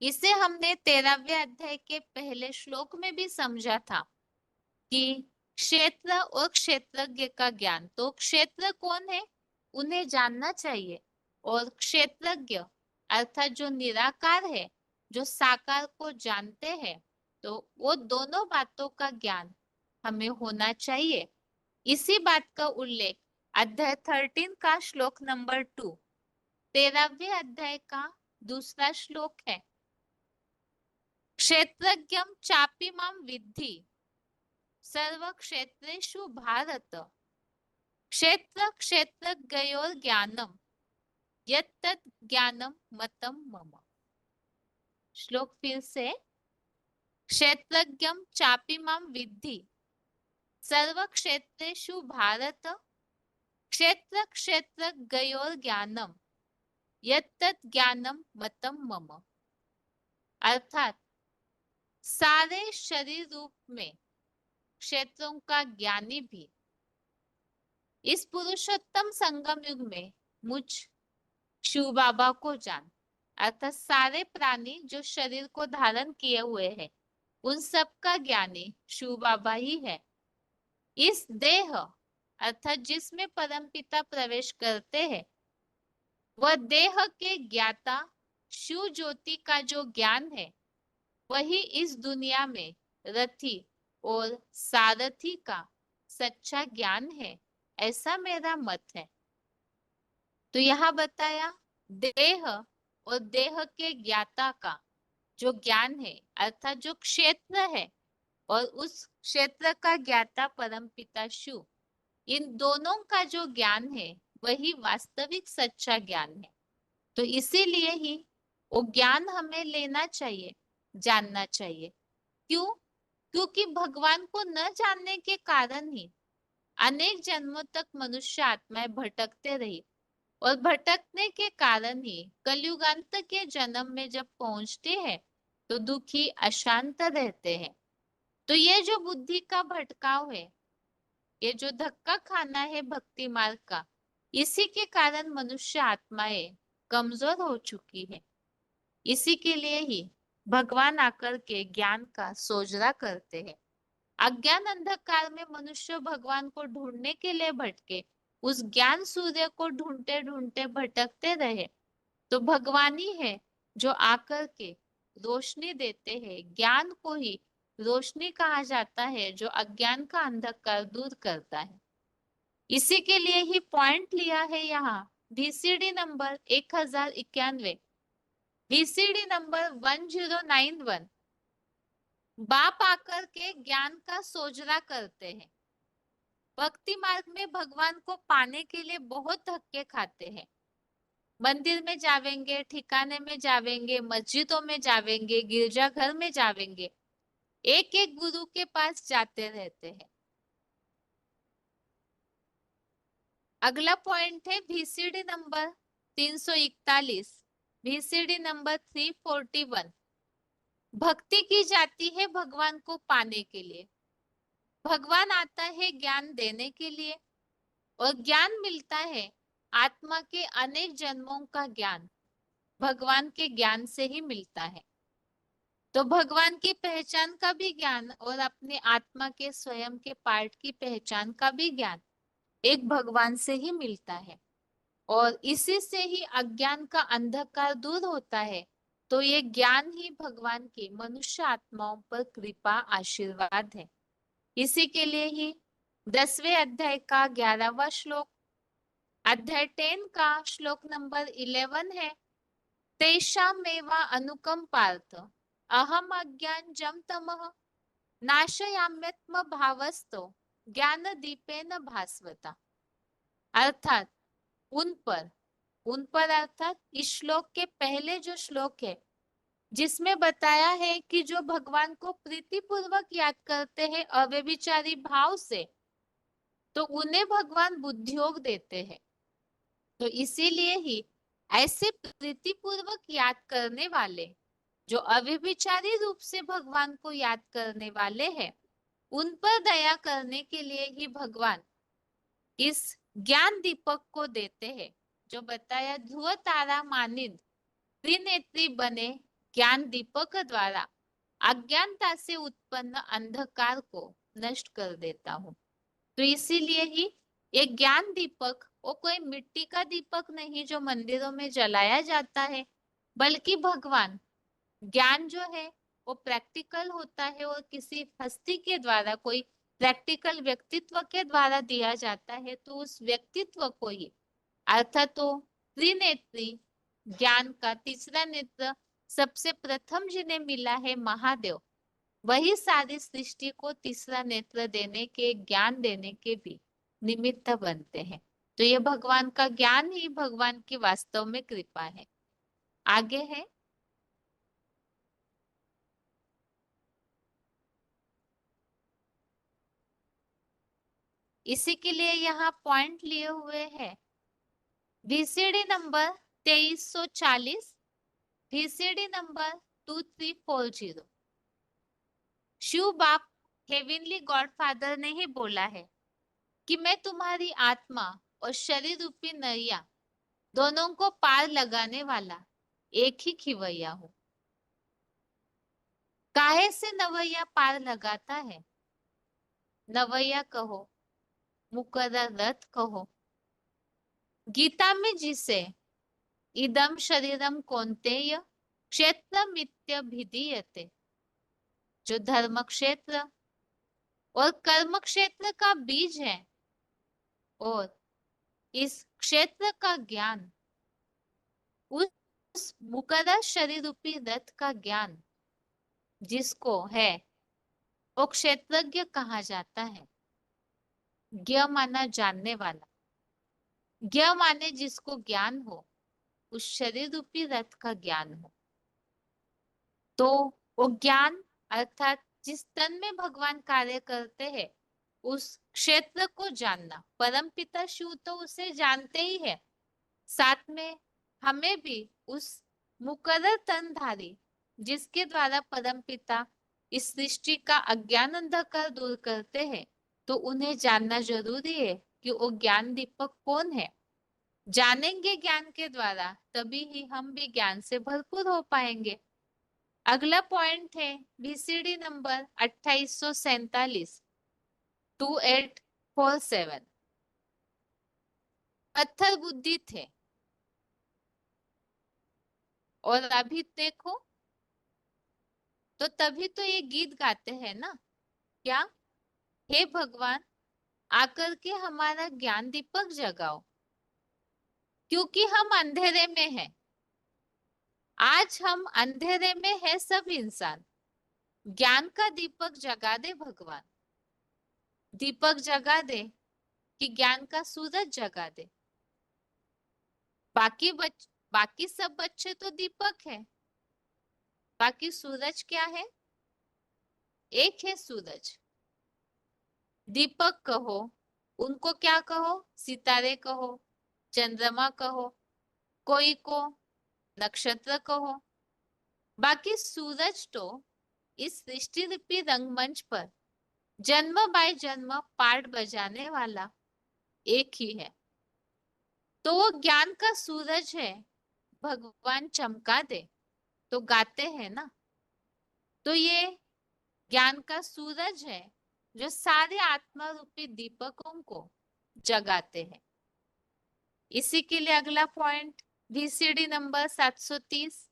इसे हमने 13वें अध्याय के पहले श्लोक में भी समझा था कि क्षेत्र और क्षेत्रज्ञ का ज्ञान। तो क्षेत्र कौन है उन्हें जानना चाहिए, और क्षेत्रज्ञ अर्थात जो निराकार है, जो साकार को जानते हैं, तो वो दोनों बातों का ज्ञान हमें होना चाहिए। इसी बात का उल्लेख अध्याय 13 का श्लोक नंबर 2, 13वें अध्याय का दूसरा श्लोक है। क्षेत्रज्ञम चापि मां विद्धि सर्व क्षेत्रेषु भारत क्षेत्र क्षेत्रज्ञयोर ज्ञानम यत्तत् ज्ञानम मतम मम। श्लोक फिर से। क्षेत्रज्ञम चापि मां विद्धि सर्व क्षेत्रेषु भारत क्षेत्र क्षेत्रज्ञयोर ज्ञानम यत्तत् ज्ञानम मतम मम। अर्थात सारे शरीर रूप में क्षेत्रों का ज्ञानी भी इस पुरुषोत्तम संगम युग में मुझ शिव बाबा को जान। अर्थात सारे प्राणी जो शरीर को धारण किए हुए हैं उन सब का ज्ञानी शिव बाबा ही है। इस देह अर्थात जिसमें परमपिता प्रवेश करते हैं वह देह के ज्ञाता शिव ज्योति का जो ज्ञान है वही इस दुनिया में रथी और सारथी का सच्चा ज्ञान है, ऐसा मेरा मत है। तो यहाँ बताया देह और देह के ज्ञाता का जो ज्ञान है अर्थात जो क्षेत्र है और उस क्षेत्र का ज्ञाता परमपिता शिव, इन दोनों का जो ज्ञान है वही वास्तविक सच्चा ज्ञान है। तो इसीलिए ही वो ज्ञान हमें लेना चाहिए, जानना चाहिए। क्यों? क्योंकि भगवान को न जानने के कारण ही अनेक जन्मों तक मनुष्य आत्माएं भटकते रही, और भटकने के कारण ही कलयुगांत के जन्म में जब पहुंचते हैं तो दुखी अशांत रहते हैं। तो ये जो बुद्धि का भटकाव है, ये जो धक्का खाना है भक्ति मार्ग का, इसी के कारण मनुष्य आत्माएं कमजोर हो चुकी है। इसी के लिए ही भगवान आकर के ज्ञान का सोजरा करते हैं। अज्ञान अंधकार में मनुष्य भगवान को ढूंढने के लिए भटके, उस ज्ञान सूर्य को ढूंढते ढूंढते भटकते रहे, तो भगवान ही है जो आकर के रोशनी देते हैं। ज्ञान को ही रोशनी कहा जाता है जो अज्ञान का अंधकार दूर करता है। इसी के लिए ही पॉइंट लिया है यहाँ VCD नंबर 1091, VCD नंबर 1091। बाप आकर के ज्ञान का सोजरा करते हैं। भक्ति मार्ग में भगवान को पाने के लिए बहुत धक्के खाते हैं। मंदिर में जावेंगे, ठिकाने में जावेंगे, मस्जिदों में जावेंगे, गिरजाघर में जावेंगे, एक एक गुरु के पास जाते रहते हैं। अगला पॉइंट है VCD नंबर 341, VCD नंबर 341। भक्ति की जाती है भगवान को पाने के लिए। भगवान आता है ज्ञान देने के लिए, और ज्ञान मिलता है आत्मा के अनेक जन्मों का ज्ञान भगवान के ज्ञान से ही मिलता है। तो भगवान की पहचान का भी ज्ञान और अपने आत्मा के स्वयं के पार्ट की पहचान का भी ज्ञान एक भगवान से ही मिलता है, और इसी से ही अज्ञान का अंधकार दूर होता है। तो ये ज्ञान ही भगवान के मनुष्य आत्माओं पर कृपा आशीर्वाद है। इसी के लिए ही 10वें अध्याय का 11वां श्लोक, अध्याय 10 का श्लोक नंबर 11 है। तेषामेवा अनुकंपार्थ अहम अज्ञानजं तमः नाशयाम्यत्म भावस्तो ज्ञान दीपेन भास्वता। अर्थात उन पर अर्थात इस श्लोक के पहले जो श्लोक है जिसमें बताया है कि जो भगवान को प्रीतिपूर्वक याद करते हैं अव्यभिचारी भाव से, तो उन्हें भगवान बुद्धियोग देते हैं। तो इसीलिए ही ऐसे प्रीतिपूर्वक याद करने वाले, जो अव्यभिचारी रूप से भगवान को याद करने वाले हैं, उन पर दया करने के लिए ही भगवान इस ज्ञान दीपक को देते हैं। जो बताया, ध्रुव तारा मानिंद त्रिनेत्री बने ज्ञान दीपक द्वारा अज्ञानता से उत्पन्न अंधकार को नष्ट कर देता हूँ। तो इसीलिए ही ये ज्ञान दीपक वो कोई मिट्टी का दीपक नहीं जो मंदिरों में जलाया जाता है, बल्कि भगवान ज्ञान जो है वो प्रैक्टिकल होता है और किसी हस्ती के द्वारा, कोई प्रैक्टिकल व्यक्तित्व के द्वारा दिया जाता है। तो उस व्यक्तित्व को ही, अर्थात तो त्रिनेत्री ज्ञान का तीसरा नेत्र सबसे प्रथम जिन्हें मिला है महादेव, वही सारी सृष्टि को तीसरा नेत्र देने के, ज्ञान देने के भी निमित्त बनते हैं। तो ये भगवान का ज्ञान ही भगवान की वास्तव में कृपा है। आगे है, इसी के लिए यहाँ पॉइंट लिए हुए हैं। VCD number 2340, VCD number 2340। Shiv बाप हेवनली गॉडफादर ने ही बोला है कि मैं तुम्हारी आत्मा और शरीर रूपी नैया दोनों को पार लगाने वाला एक ही खिवैया हूँ। काहे से नवैया पार लगाता है? नवैया कहो, मुकर्रर रथ कहो। गीता में जिसे इदम शरीरम कौन्तेय क्षेत्रमित्यभिधीयते, जो धर्म क्षेत्र और कर्म क्षेत्र का बीज है, और इस क्षेत्र का ज्ञान, उस मुकर्रर शरीर रूपी रथ का ज्ञान जिसको है, वो क्षेत्रज्ञ कहा जाता है। ज्ञ माना जानने वाला, ज्ञ माने जिसको ज्ञान हो, उस शरीर रूपी रथ का ज्ञान हो। तो वो ज्ञान अर्थात जिस तन में भगवान कार्य करते हैं, उस क्षेत्र को जानना। परम पिता शिव तो उसे जानते ही है, साथ में हमें भी उस मुकर्रर तनधारी जिसके द्वारा परम पिता इस सृष्टि का अज्ञान अंधकार दूर करते हैं, तो उन्हें जानना जरूरी है कि वो ज्ञान दीपक कौन है। जानेंगे ज्ञान के द्वारा, तभी ही हम भी ज्ञान से भरपूर हो पाएंगे। अगला पॉइंट है VCD नंबर 2847, 2847। पत्थर बुद्धि थे और अभी देखो, तो तभी तो ये गीत गाते हैं ना, क्या, हे भगवान आकर के हमारा ज्ञान दीपक जगाओ, क्योंकि हम अंधेरे में हैं। आज हम अंधेरे में है सब इंसान, ज्ञान का दीपक जगा दे भगवान। दीपक जगा दे कि ज्ञान का सूरज जगा दे। बाकी सब बच्चे तो दीपक है, बाकी सूरज क्या है? एक है सूरज। दीपक कहो, उनको क्या कहो? सितारे कहो, चंद्रमा कहो, कोई को नक्षत्र कहो। बाकी सूरज तो इस सृष्टि रूपी रंगमंच पर जन्म बाय जन्म पार्ट बजाने वाला एक ही है। तो वो ज्ञान का सूरज है, भगवान चमका दे, तो गाते हैं ना। तो ये ज्ञान का सूरज है जो सारे आत्मा रूपी दीपकों को जगाते हैं। इसी के लिए अगला point VCD number 730,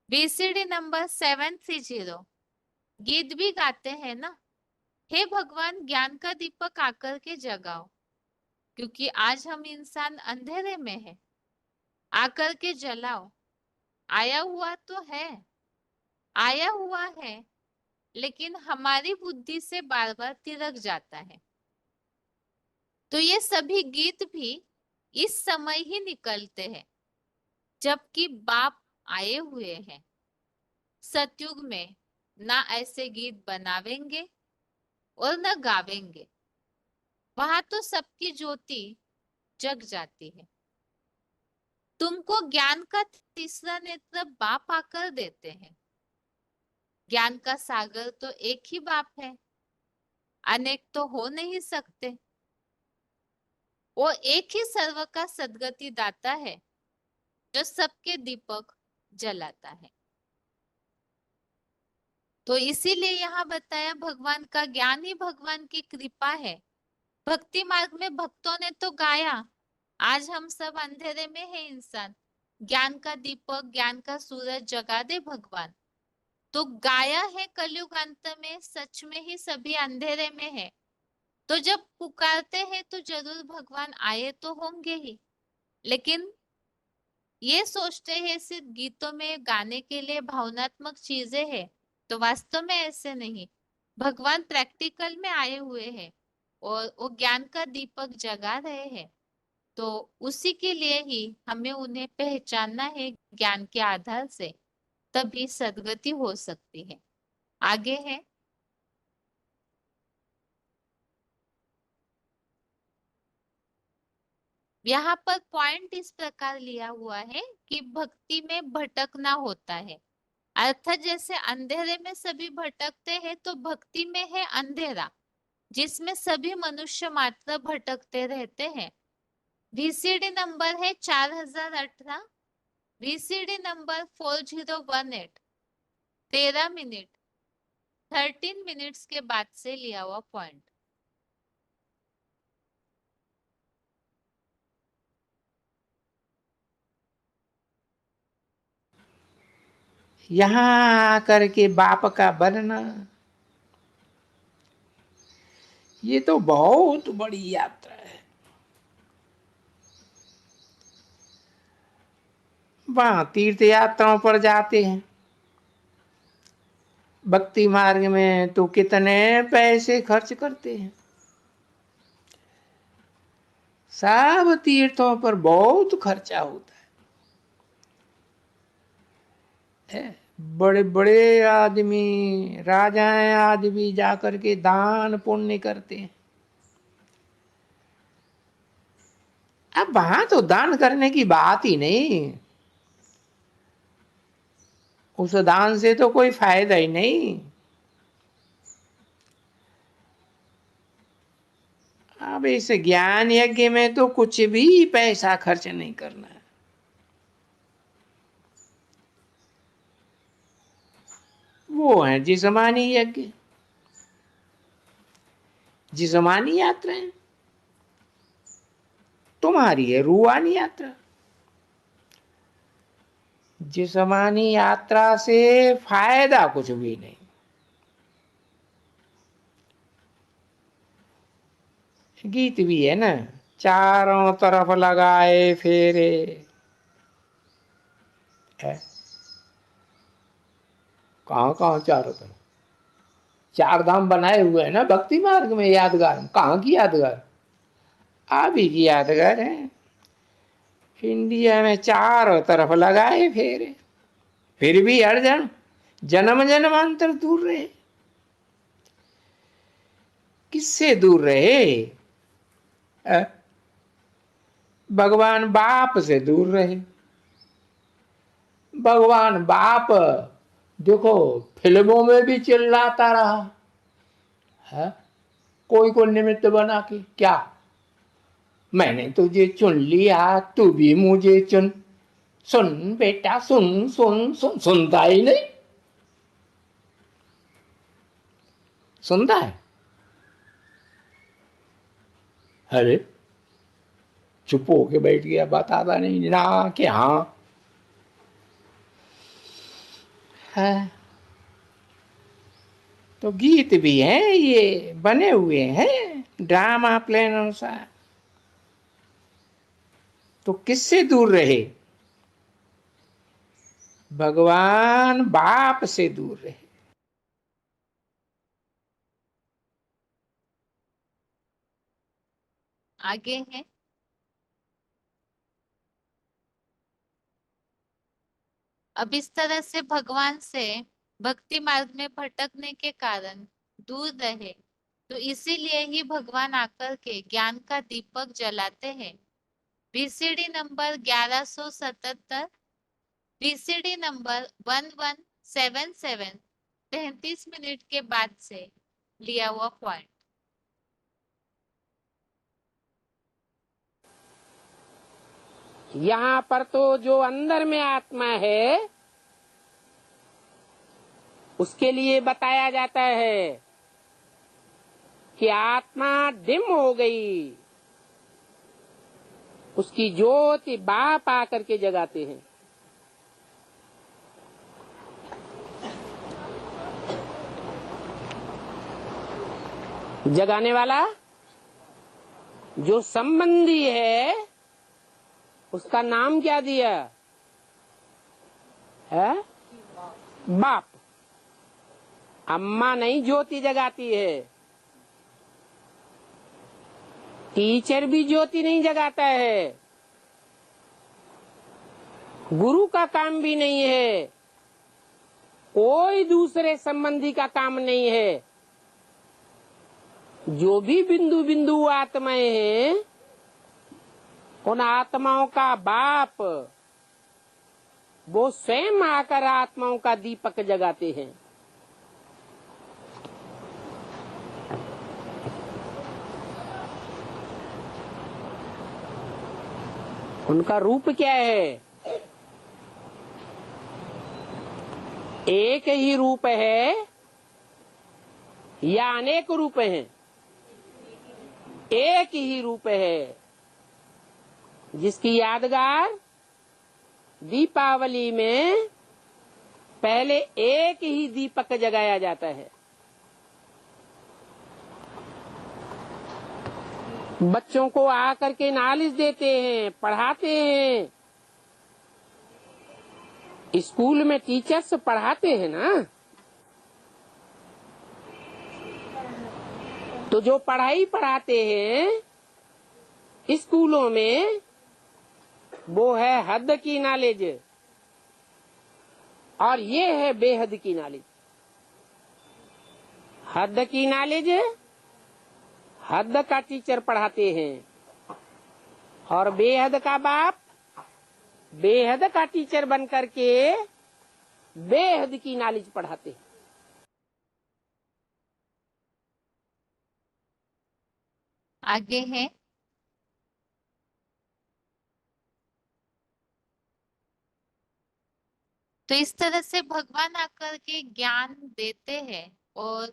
VCD number 730 गीत भी गाते हैं ना, हे भगवान ज्ञान का दीपक आकर के जगाओ, क्योंकि आज हम इंसान अंधेरे में है, आकर के जलाओ। आया हुआ तो है, आया हुआ है, लेकिन हमारी बुद्धि से बार बार तिरक जाता है। तो ये सभी गीत भी इस समय ही निकलते हैं जबकि बाप आए हुए हैं। सतयुग में ना ऐसे गीत बनावेंगे और न गावेंगे। वहां तो सबकी ज्योति जग जाती है। तुमको ज्ञान का तीसरा नेत्र बाप आकर देते हैं। ज्ञान का सागर तो एक ही बाप है, अनेक तो हो नहीं सकते। वो एक ही सर्व का सद्गति दाता है, जो सबके दीपक जलाता है। तो इसीलिए यहाँ बताया भगवान का ज्ञान ही भगवान की कृपा है। भक्ति मार्ग में भक्तों ने तो गाया, आज हम सब अंधेरे में है इंसान, ज्ञान का दीपक ज्ञान का सूरज जगा दे भगवान। तो गाया है कलयुग अंत में, सच में ही सभी अंधेरे में है। तो जब पुकारते हैं तो जरूर भगवान आए तो होंगे ही, लेकिन ये सोचते हैं सिर्फ गीतों में गाने के लिए भावनात्मक चीजें हैं, तो वास्तव में ऐसे नहीं। भगवान प्रैक्टिकल में आए हुए हैं और वो ज्ञान का दीपक जगा रहे हैं। तो उसी के लिए ही हमें उन्हें पहचानना है ज्ञान के आधार से, तभी सद्गति हो सकती है। आगे है, यहाँ पर पॉइंट इस प्रकार लिया हुआ है कि भक्ति में भटकना होता है। अर्थात जैसे अंधेरे में सभी भटकते हैं, तो भक्ति में है अंधेरा जिसमें सभी मनुष्य मात्र भटकते रहते हैं। वीसीडी नंबर है 4018, वीसीडी नंबर 4018, 13 मिनट 13 मिनट्स के बाद से लिया हुआ पॉइंट। यहाँ आकर के बाप का बनना, ये तो बहुत बड़ी यात्रा है। वहां तीर्थ यात्राओं पर जाते हैं, भक्ति मार्ग में तो कितने पैसे खर्च करते हैं। सब तीर्थों पर बहुत खर्चा होता है। बड़े बड़े आदमी, राजाएं आदि भी जाकर के दान पुण्य करते हैं। अब वहां तो दान करने की बात ही नहीं, उस दान से तो कोई फायदा ही नहीं। अब इस ज्ञान यज्ञ में तो कुछ भी पैसा खर्च नहीं करना है। वो है जिस्मानी यज्ञ, जिस्मानी यात्राएं। तुम्हारी है रूहानी यात्रा। जिस्मानी यात्रा से फायदा कुछ भी नहीं। गीत भी है ना, चारों तरफ लगाए फेरे है। कहाँ कहाँ चारों तरफ? चार धाम बनाए हुए हैं ना भक्ति मार्ग में, यादगार। कहाँ की यादगार? आप ही की यादगार है। इंडिया में चारों तरफ लगाए फेरे, फिर भी हर जन्म जन्मांतर दूर रहे। किससे दूर रहे? भगवान बाप से दूर रहे। भगवान बाप देखो फिल्मों में भी चिल्लाता रहा है, कोई को निमित्त बना के, क्या मैंने तुझे चुन लिया, तू भी मुझे चुन। सुन बेटा सुन सुन सुन, सुनता ही नहीं। सुनता है? अरे चुप होके बैठ गया, बताता नहीं ना कि हाँ है। तो गीत भी हैं, ये बने हुए हैं ड्रामा प्लान अनुसार। तो किससे दूर रहे? भगवान बाप से दूर रहे। आगे है, अब इस तरह से भगवान से भक्ति मार्ग में भटकने के कारण दूर रहे, तो इसीलिए ही भगवान आकर के ज्ञान का दीपक जलाते हैं। VCD number 1177, VCD number 1177, 33 minute के बाद से लिया हुआ पॉइंट। यहाँ पर तो जो अंदर में आत्मा है उसके लिए बताया जाता है कि आत्मा डिम हो गई, उसकी ज्योति बाप आकर के जगाते हैं। जगाने वाला जो संबंधी है उसका नाम क्या दिया है? बाप। अम्मा नहीं ज्योति जगाती है, टीचर भी ज्योति नहीं जगाता है, गुरु का काम भी नहीं है, कोई दूसरे संबंधी का काम नहीं है। जो भी बिंदु बिंदु आत्माएं हैं उन आत्माओं का बाप वो स्वयं आकर आत्माओं का दीपक जगाते हैं। उनका रूप क्या है? एक ही रूप है या अनेक रूप हैं? एक ही रूप है, जिसकी यादगार दीपावली में पहले एक ही दीपक जगाया जाता है। बच्चों को आकर के नॉलेज देते हैं, पढ़ाते हैं। स्कूल में टीचर्स पढ़ाते हैं ना, तो जो पढ़ाई पढ़ाते हैं स्कूलों में वो है हद की नॉलेज और ये है बेहद की नॉलेज। हद की नॉलेज हद का टीचर पढ़ाते हैं और बेहद का बाप बेहद का टीचर बन करके बेहद की नॉलेज पढ़ाते हैं। आगे है तो इस तरह से भगवान आकर के ज्ञान देते हैं और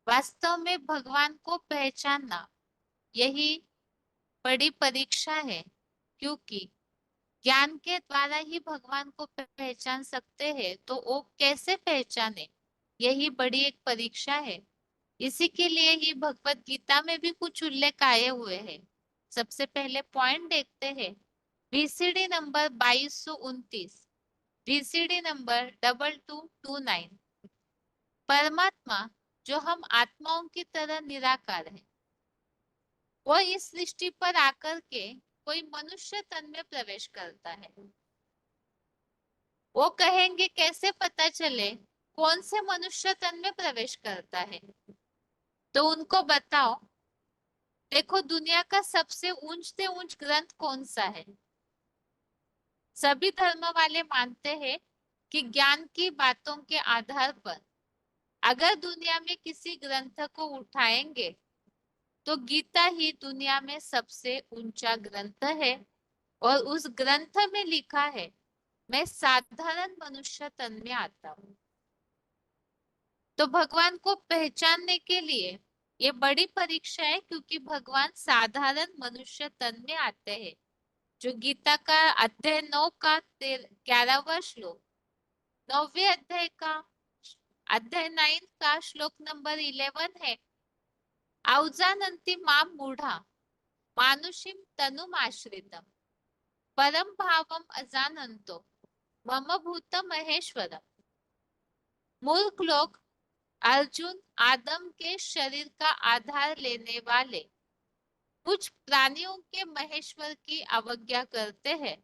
वास्तव में भगवान को पहचानना यही बड़ी परीक्षा है, क्योंकि ज्ञान के द्वारा ही भगवान को पहचान सकते हैं, तो वो कैसे पहचाने, यही बड़ी एक परीक्षा है। इसी के लिए ही भगवत गीता में भी कुछ उल्लेख आए हुए हैं। सबसे पहले पॉइंट देखते हैं, VCD नंबर 2229, VCD नंबर 2229। परमात्मा जो हम आत्माओं की तरह निराकार है, वो इस सृष्टि पर आकर के कोई मनुष्य तन में प्रवेश करता है। वो कहेंगे कैसे पता चले कौन से मनुष्य तन में प्रवेश करता है? तो उनको बताओ, देखो दुनिया का सबसे ऊंच से ऊंच ग्रंथ कौन सा है? सभी धर्म वाले मानते हैं कि ज्ञान की बातों के आधार पर अगर दुनिया में किसी ग्रंथ को उठाएंगे तो गीता ही दुनिया में सबसे ऊंचा ग्रंथ है। और उस ग्रंथ में लिखा है, मैं साधारण मनुष्य तन में आता हूँ। तो भगवान को पहचानने के लिए ये बड़ी परीक्षा है, क्योंकि भगवान साधारण मनुष्य तन में आते हैं। जो गीता का अध्याय 9 का 11वां श्लोक, 9वें अध्याय का अध्याय 9 का श्लोक नंबर 11 है, अवजानन्ति मां मूढ़ा मानुषीम तनुम आश्रितम परम भावम अजानन्तो मम भूत महेश्वरम। मूर्ख लोग अर्जुन आदम के शरीर का आधार लेने वाले कुछ प्राणियों के महेश्वर की अवज्ञा करते हैं।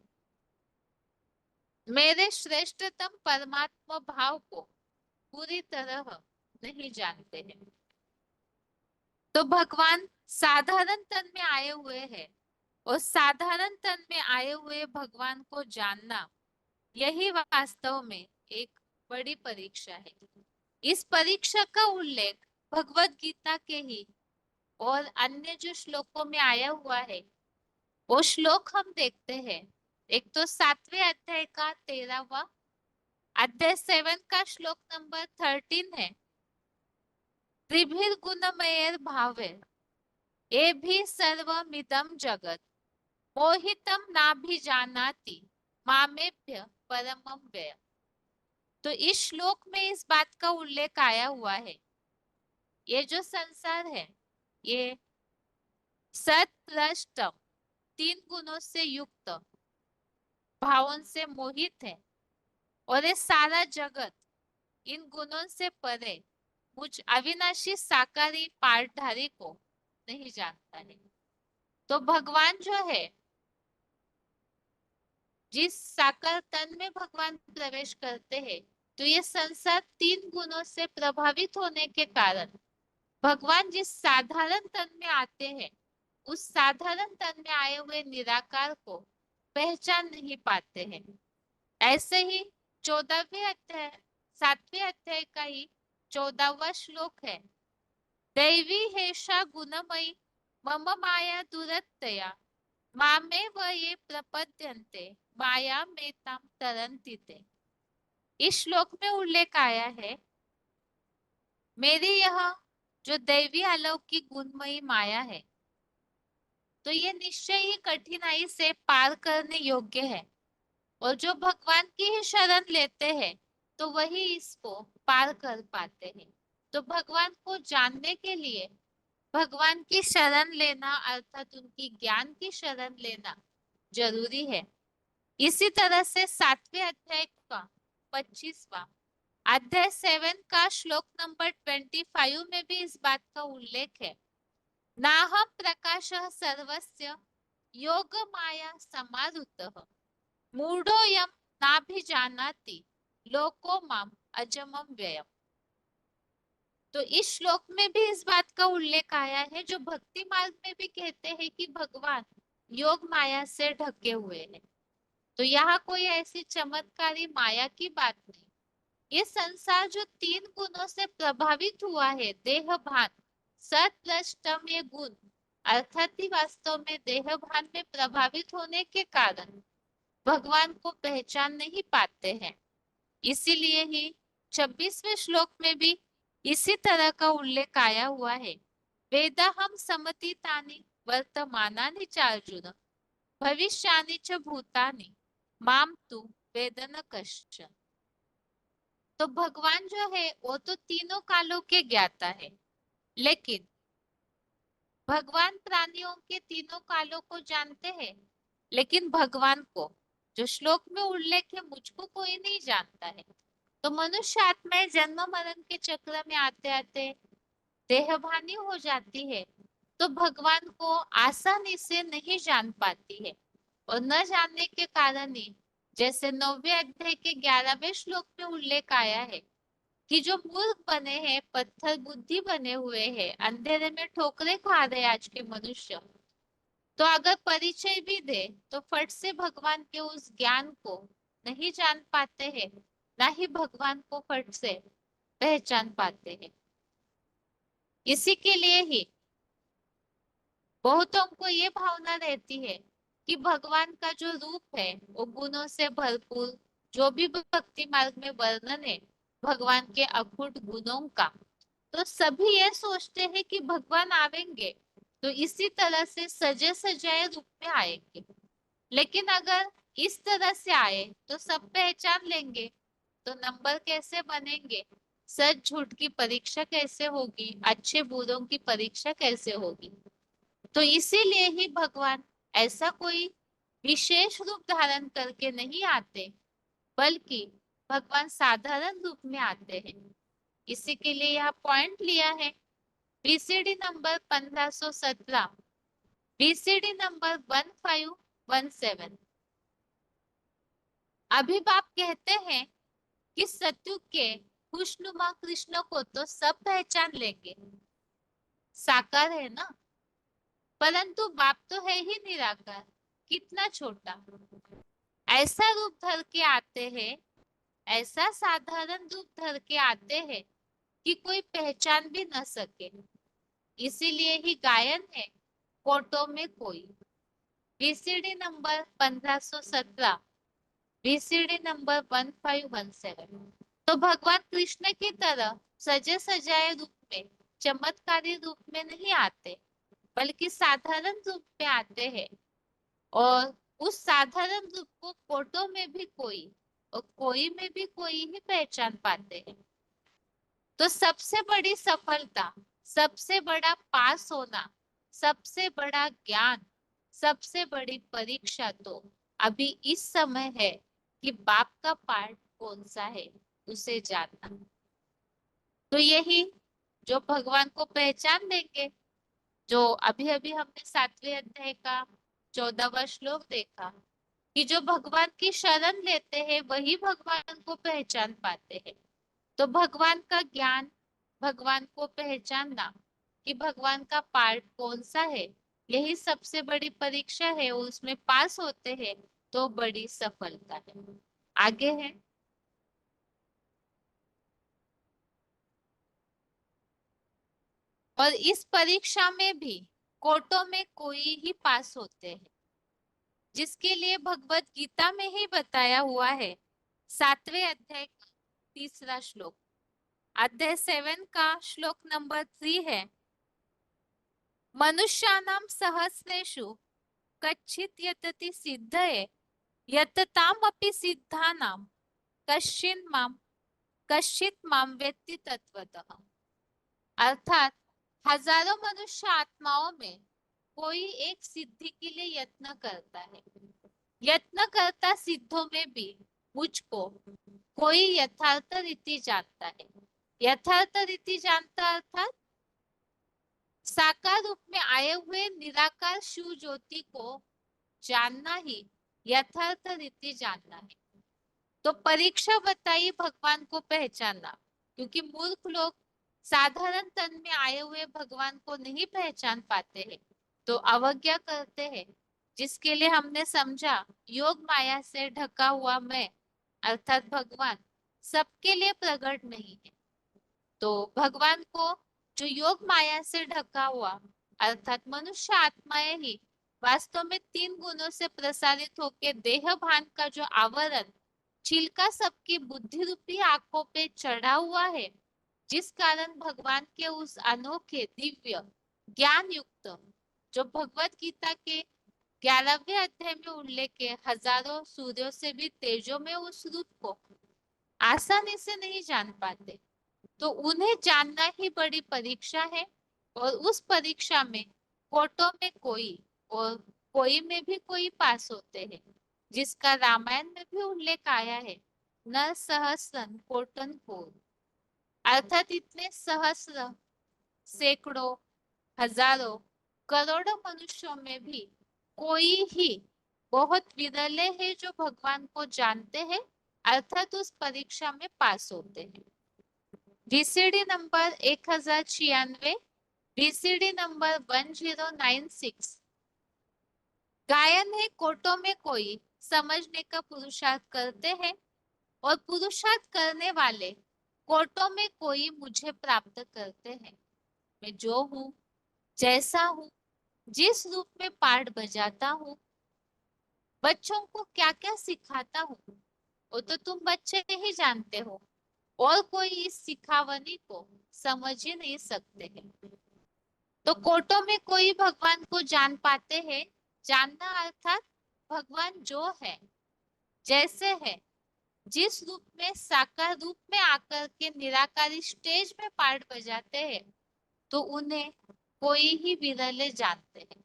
मेरे श्रेष्ठतम परमात्मा भाव को पूरी तरह नहीं जानते हैं। तो भगवान साधारण तन में आए हुए हैं, और साधारण तन में आए हुए भगवान को जानना, यही वास्तव में एक बड़ी परीक्षा है। इस परीक्षा का उल्लेख भगवत गीता के ही और अन्य जो श्लोकों में आया हुआ है, वो श्लोक हम देखते हैं। एक तो 7वें अध्याय का 13वां अध्याय 7 का श्लोक नंबर 13 है। त्रिभिर्गुणमयैर भावैर ये भी सर्वमिदं जगत मोहितम नाभिजानाति मामेभ्य परमं व्यय। तो इस श्लोक में इस बात का उल्लेख आया हुआ है, ये जो संसार है ये सत प्लस तम, 3 गुणों से युक्त भावों से मोहित है, और ये सारा जगत इन गुणों से परे मुझ अविनाशी साकारी पाठधारी को नहीं जानता है। तो भगवान जो है, जिस साकार तन में भगवान प्रवेश करते हैं, तो ये संसार 3 गुणों से प्रभावित होने के कारण भगवान जिस साधारण तन में आते हैं, उस साधारण तन में आए हुए निराकार को पहचान नहीं पाते हैं। ऐसे ही 14वें अध्याय 7वें अध्याय का ही 14वां श्लोक है। दैवी हेषा गुणमयी मम माया दुरत्यया मामे व ये प्रपद्यन्ते माया मेताम तरन्ति ते। इस श्लोक में उल्लेख आया है, मेरी यह जो दैवी अलौकिक गुणमयी माया है, तो ये निश्चय ही कठिनाई से पार करने योग्य है, और जो भगवान की ही शरण लेते हैं तो वही इसको पार कर पाते हैं। तो भगवान को जानने के लिए भगवान की शरण लेना, अर्थात उनकी ज्ञान की शरण लेना जरूरी है। इसी तरह से 7वें अध्याय का 25वां अध्याय 7 का श्लोक नंबर 25 में भी इस बात का उल्लेख है। नाहम प्रकाशः सर्वस्य योग माया समावृतः मूढ़ोऽयं नाभिजानाति लोको माम अजमं व्ययम्। तो इस श्लोक में भी इस बात का उल्लेख आया है, जो भक्ति मार्ग में भी कहते हैं कि भगवान योग माया से ढके हुए हैं। तो यहाँ कोई ऐसी चमत्कारी माया की बात नहीं। ये संसार जो 3 गुणों से प्रभावित हुआ है, देह भान सत प्लस तम, ये गुण अर्थात ही वास्तव में देह भान में प्रभावित होने के कारण भगवान को पहचान नहीं पाते हैं। इसीलिए ही 26वें श्लोक में भी इसी तरह का उल्लेख आया हुआ है। वेदा हम समतीतानि वर्तमानानि च अर्जुन भविष्यानि च भूतानि माम तु वेद न कश्चन। तो भगवान जो है वो तो तीनों कालों के ज्ञाता है, लेकिन भगवान प्राणियों के तीनों कालों को जानते हैं, लेकिन भगवान को, जो श्लोक में उल्लेख है, मुझको कोई नहीं जानता है। तो मनुष्य आत्माएं जन्म मरण के चक्र में आते आते देहभानी हो जाती है, तो भगवान को आसानी से नहीं जान पाती है, और न जानने के कारण ही, जैसे 9वें अध्याय के 11वें श्लोक में उल्लेख आया है कि जो मूर्ख बने हैं, पत्थर बुद्धि बने हुए हैं, अंधेरे में ठोकरे खा रहे आज के मनुष्य, तो अगर परिचय भी दे तो फट से भगवान के उस ज्ञान को नहीं जान पाते हैं, ना ही भगवान को फट से पहचान पाते हैं। इसी के लिए ही बहुतों को ये भावना रहती है कि भगवान का जो रूप है वो गुणों से भरपूर, जो भी भक्ति मार्ग में वर्णन है भगवान के अखुट गुणों का, तो सभी ये सोचते हैं कि भगवान आवेंगे तो इसी तरह से सजे सजाए रूप में आएंगे। लेकिन अगर इस तरह से आए तो सब पहचान लेंगे, तो नंबर कैसे बनेंगे, सच झूठ की परीक्षा कैसे होगी, अच्छे बुरों की परीक्षा कैसे होगी। तो इसीलिए ही भगवान ऐसा कोई विशेष रूप धारण करके नहीं आते, बल्कि भगवान साधारण रूप में आते हैं। इसी के लिए यह पॉइंट लिया है बीसीडी नंबर 1517, बीसीडी नंबर 1517। अभी बाप कहते हैं कि सतयुग के खुशनुमा कृष्ण को तो सब पहचान लेंगे, साकार है ना, परंतु बाप तो है ही निराकार, कितना छोटा। ऐसा रूप धर के आते हैं, ऐसा साधारण रूप धर के आते हैं कि कोई पहचान भी न सके। इसीलिए ही गायन है कोटों में कोई। VCD number 1517, VCD number 1517। तो भगवान कृष्ण की तरह सजे सजाए रूप में, चमत्कारी रूप में नहीं आते, बल्कि साधारण रूप में आते हैं। और उस साधारण रूप को कोटों में भी कोई और कोई में भी कोई ही पहचान पाते हैं। तो सबसे बड़ी सफलता, सबसे बड़ा पास होना, सबसे बड़ा ज्ञान, सबसे बड़ी परीक्षा तो अभी इस समय है कि बाप का पार्ट कौन सा है उसे जानना। तो यही जो भगवान को पहचान देंगे, जो अभी अभी हमने 7वें अध्याय का 14वां श्लोक देखा, कि जो भगवान की शरण लेते हैं वही भगवान को पहचान पाते हैं। तो भगवान का ज्ञान, भगवान को पहचानना कि भगवान का पार्ट कौन सा है, यही सबसे बड़ी परीक्षा है। उसमें पास होते हैं तो बड़ी सफलता है। आगे है, और इस परीक्षा में भी कोटों में कोई ही पास होते हैं, जिसके लिए भगवत गीता में ही बताया हुआ है। 7वें अध्याय का 3रा श्लोक, अध्याय 7 का श्लोक नंबर 3 है, मनुष्याणां सहस्रेषु कच्चित् यतति सिद्धये यततामपि सिद्धानां कश्चित् मां वेत्ति तत्वतः। अर्थात हजारों मनुष्य आत्माओं में कोई एक सिद्धि के लिए यत्न करता है। यत्न करता सिद्धों में भी मुझको कोई यथार्थ रीति जानता है। यथार्थ रीति जानता अर्थात साकार रूप में आए हुए निराकार शिव ज्योति को जानना ही यथार्थ रीति जानना है। तो परीक्षा बताइए भगवान को पहचानना, क्योंकि मूर्ख लोग साधारण तन में आए हुए भगवान को नहीं पहचान पाते हैं, तो अवज्ञा करते हैं, जिसके लिए हमने समझा योग माया से ढका हुआ मैं अर्थात भगवान सबके लिए प्रकट नहीं है। तो भगवान को जो योग माया से ढका हुआ अर्थात मनुष्य आत्माएं ही वास्तव में 3 गुणों से प्रसारित होकर देह भान का जो आवरण छिलका सबकी बुद्धि रूपी आंखों पे चढ़ा हुआ है, जिस कारण भगवान के उस अनोखे दिव्य ज्ञान युक्त जो भगवत गीता के 11वें अध्याय में उल्लेख है, हजारों सूर्यों से भी तेजों में उस रूप को आसानी से नहीं जान पाते, तो उन्हें जानना ही बड़ी परीक्षा है। और उस परीक्षा में कोटों में कोई और कोई में भी कोई पास होते हैं, जिसका रामायण में भी उल्लेख आया है, नर सहस्रन कोटन कोर। अर्थात इतने सहस्र, सैकड़ों, हजारों, करोड़ों मनुष्यों में भी कोई ही बहुत विरले है जो भगवान को जानते हैं अर्थात उस परीक्षा में पास होते हैं। VCD number 1096, VCD number 1096। गायन है कोटों में कोई समझने का पुरुषार्थ करते हैं, और पुरुषार्थ करने वाले कोटों में कोई मुझे प्राप्त करते हैं। मैं जो हूँ, जैसा हूँ, जिस रूप में पाठ बजाता हूँ, बच्चों को क्या क्या सिखाता हूँ, वो तो तुम बच्चे ही जानते हो, और कोई इस सिखावनी को समझ ही नहीं सकते हैं। तो कोटों में कोई भगवान को जान पाते हैं। जानना अर्थात भगवान जो है, जैसे है, जिस रूप में साकार रूप में आकर के निराकारी स्टेज में पार्ट बजाते हैं, तो उन्हें कोई ही विरले जानते हैं।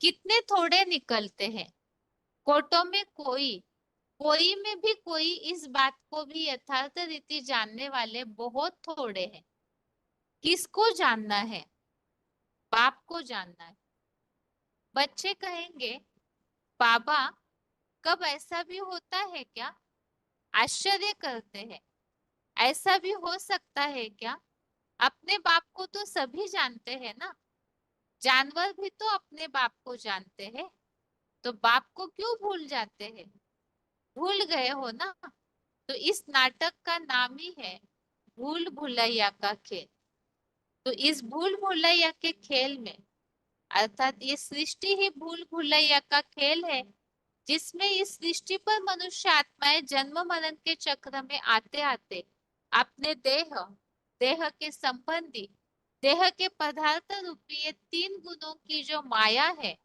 कितने थोड़े निकलते हैं। कोटों में कोई में भी कोई इस बात को भी यथार्थ रीति जानने वाले बहुत थोड़े हैं। किसको जानना है? बाप को जानना है। बच्चे कहेंगे, बाबा कब ऐसा भी होता है क्या? आश्चर्य करते हैं। ऐसा भी हो सकता है क्या? अपने बाप को तो सभी जानते हैं ना, जानवर भी तो अपने बाप को जानते हैं, तो बाप को क्यों भूल जाते हैं? भूल गए हो ना? तो इस नाटक का नाम ही है भूल भुलैया का खेल। तो इस भूल भुलैया के खेल में, अर्थात ये सृष्टि ही भूल भुलैया का खेल है, जिसमें इस सृष्टि पर मनुष्य आत्माएं जन्म मरण के चक्र में आते आते अपने देह, देह के संबंधी, देह के पदार्थ रूपी ये तीन गुणों की जो माया है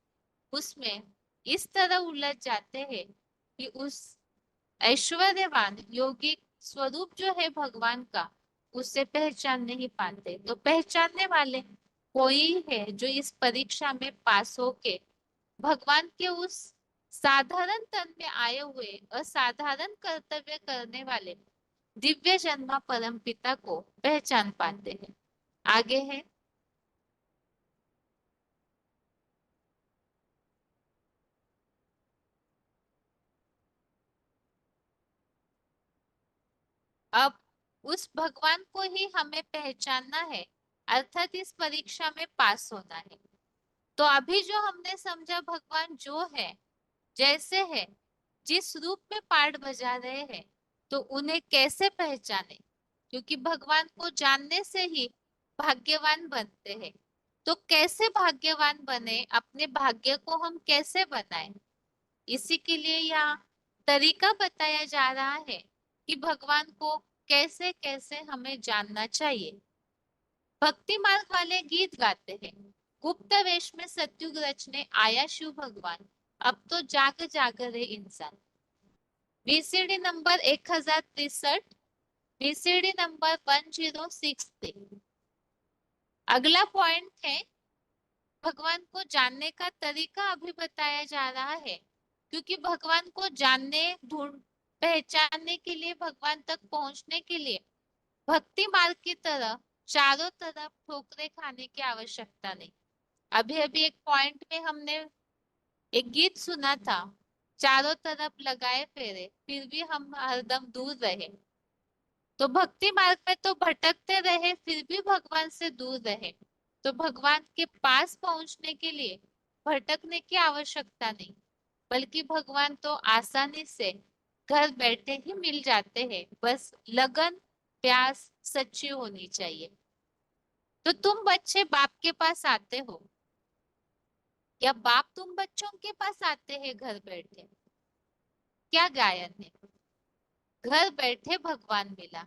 उसमें इस तरह उलझ जाते हैं कि उस ऐश्वर्यवान योगिक स्वरूप जो है भगवान का, उसे पहचान नहीं पाते। तो पहचानने वाले कोई है जो इस परीक्षा में पास होके भगवान के उस साधारण तन में आए हुए असाधारण कर्तव्य करने वाले दिव्य जन्मा परम पिता को पहचान पाते हैं। आगे है, अब उस भगवान को ही हमें पहचानना है, अर्थात इस परीक्षा में पास होना है। तो अभी जो हमने समझा भगवान जो है, जैसे है, जिस रूप में पाठ बजा रहे हैं, तो उन्हें कैसे पहचाने? क्योंकि भगवान को जानने से ही भाग्यवान बनते हैं। तो कैसे भाग्यवान बने, अपने भाग्य को हम कैसे बनाएं? इसी के लिए यहाँ तरीका बताया जा रहा है कि भगवान को कैसे कैसे हमें जानना चाहिए। भक्ति मार्ग वाले गीत गाते हैं, गुप्त वेश में सत्युग रचने आया शिव भगवान, अब तो जाग जाग रहे इंसान। VCD number 1063, VCD number 1063। अगला पॉइंट है, भगवान को जानने का तरीका अभी बताया जा रहा है, क्योंकि भगवान को जानने, ढूंढ, पहचानने के लिए, भगवान तक पहुंचने के लिए भक्ति मार्ग की तरह चारों तरफ ठोकरे खाने की आवश्यकता नहीं। अभी अभी एक पॉइंट में हमने एक गीत सुना था, चारों तरफ लगाए फेरे फिर भी हम हरदम दूर रहे। तो भक्ति मार्ग में तो भटकते रहे फिर भी भगवान से दूर रहे। तो भगवान के पास पहुंचने के लिए भटकने की आवश्यकता नहीं, बल्कि भगवान तो आसानी से घर बैठे ही मिल जाते हैं, बस लगन प्यास सच्ची होनी चाहिए। तो तुम बच्चे बाप के पास आते हो, या बाप तुम बच्चों के पास आते हैं घर बैठे? क्या गायन है, घर बैठे भगवान मिला।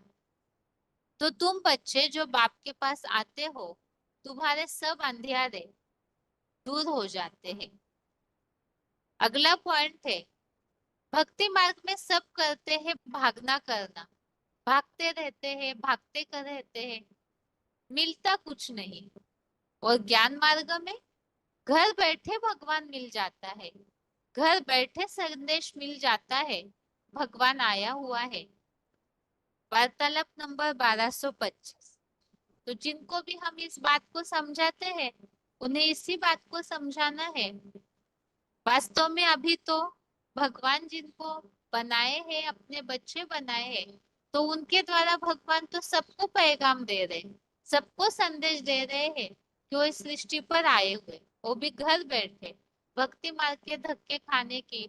तो तुम बच्चे जो बाप के पास आते हो, तुम्हारे सब अंधियारे दूर हो जाते हैं। अगला पॉइंट है, भक्ति मार्ग में सब करते हैं भागना करना, भागते रहते हैं, भागते कर रहते हैं, मिलता कुछ नहीं। और ज्ञान मार्ग में घर बैठे भगवान मिल जाता है, घर बैठे संदेश मिल जाता है, भगवान आया हुआ है। वार्तालाप नंबर 1225। तो जिनको भी हम इस बात को समझाते हैं, उन्हें इसी बात को समझाना है। वास्तव में अभी तो भगवान जिनको बनाए हैं, अपने बच्चे बनाए हैं, तो उनके द्वारा भगवान तो सबको पैगाम दे रहे हैं, सबको संदेश दे रहे हैं कि वो इस सृष्टि पर आए हुए, वो भी घर बैठे। भक्ति मार्ग के धक्के खाने की,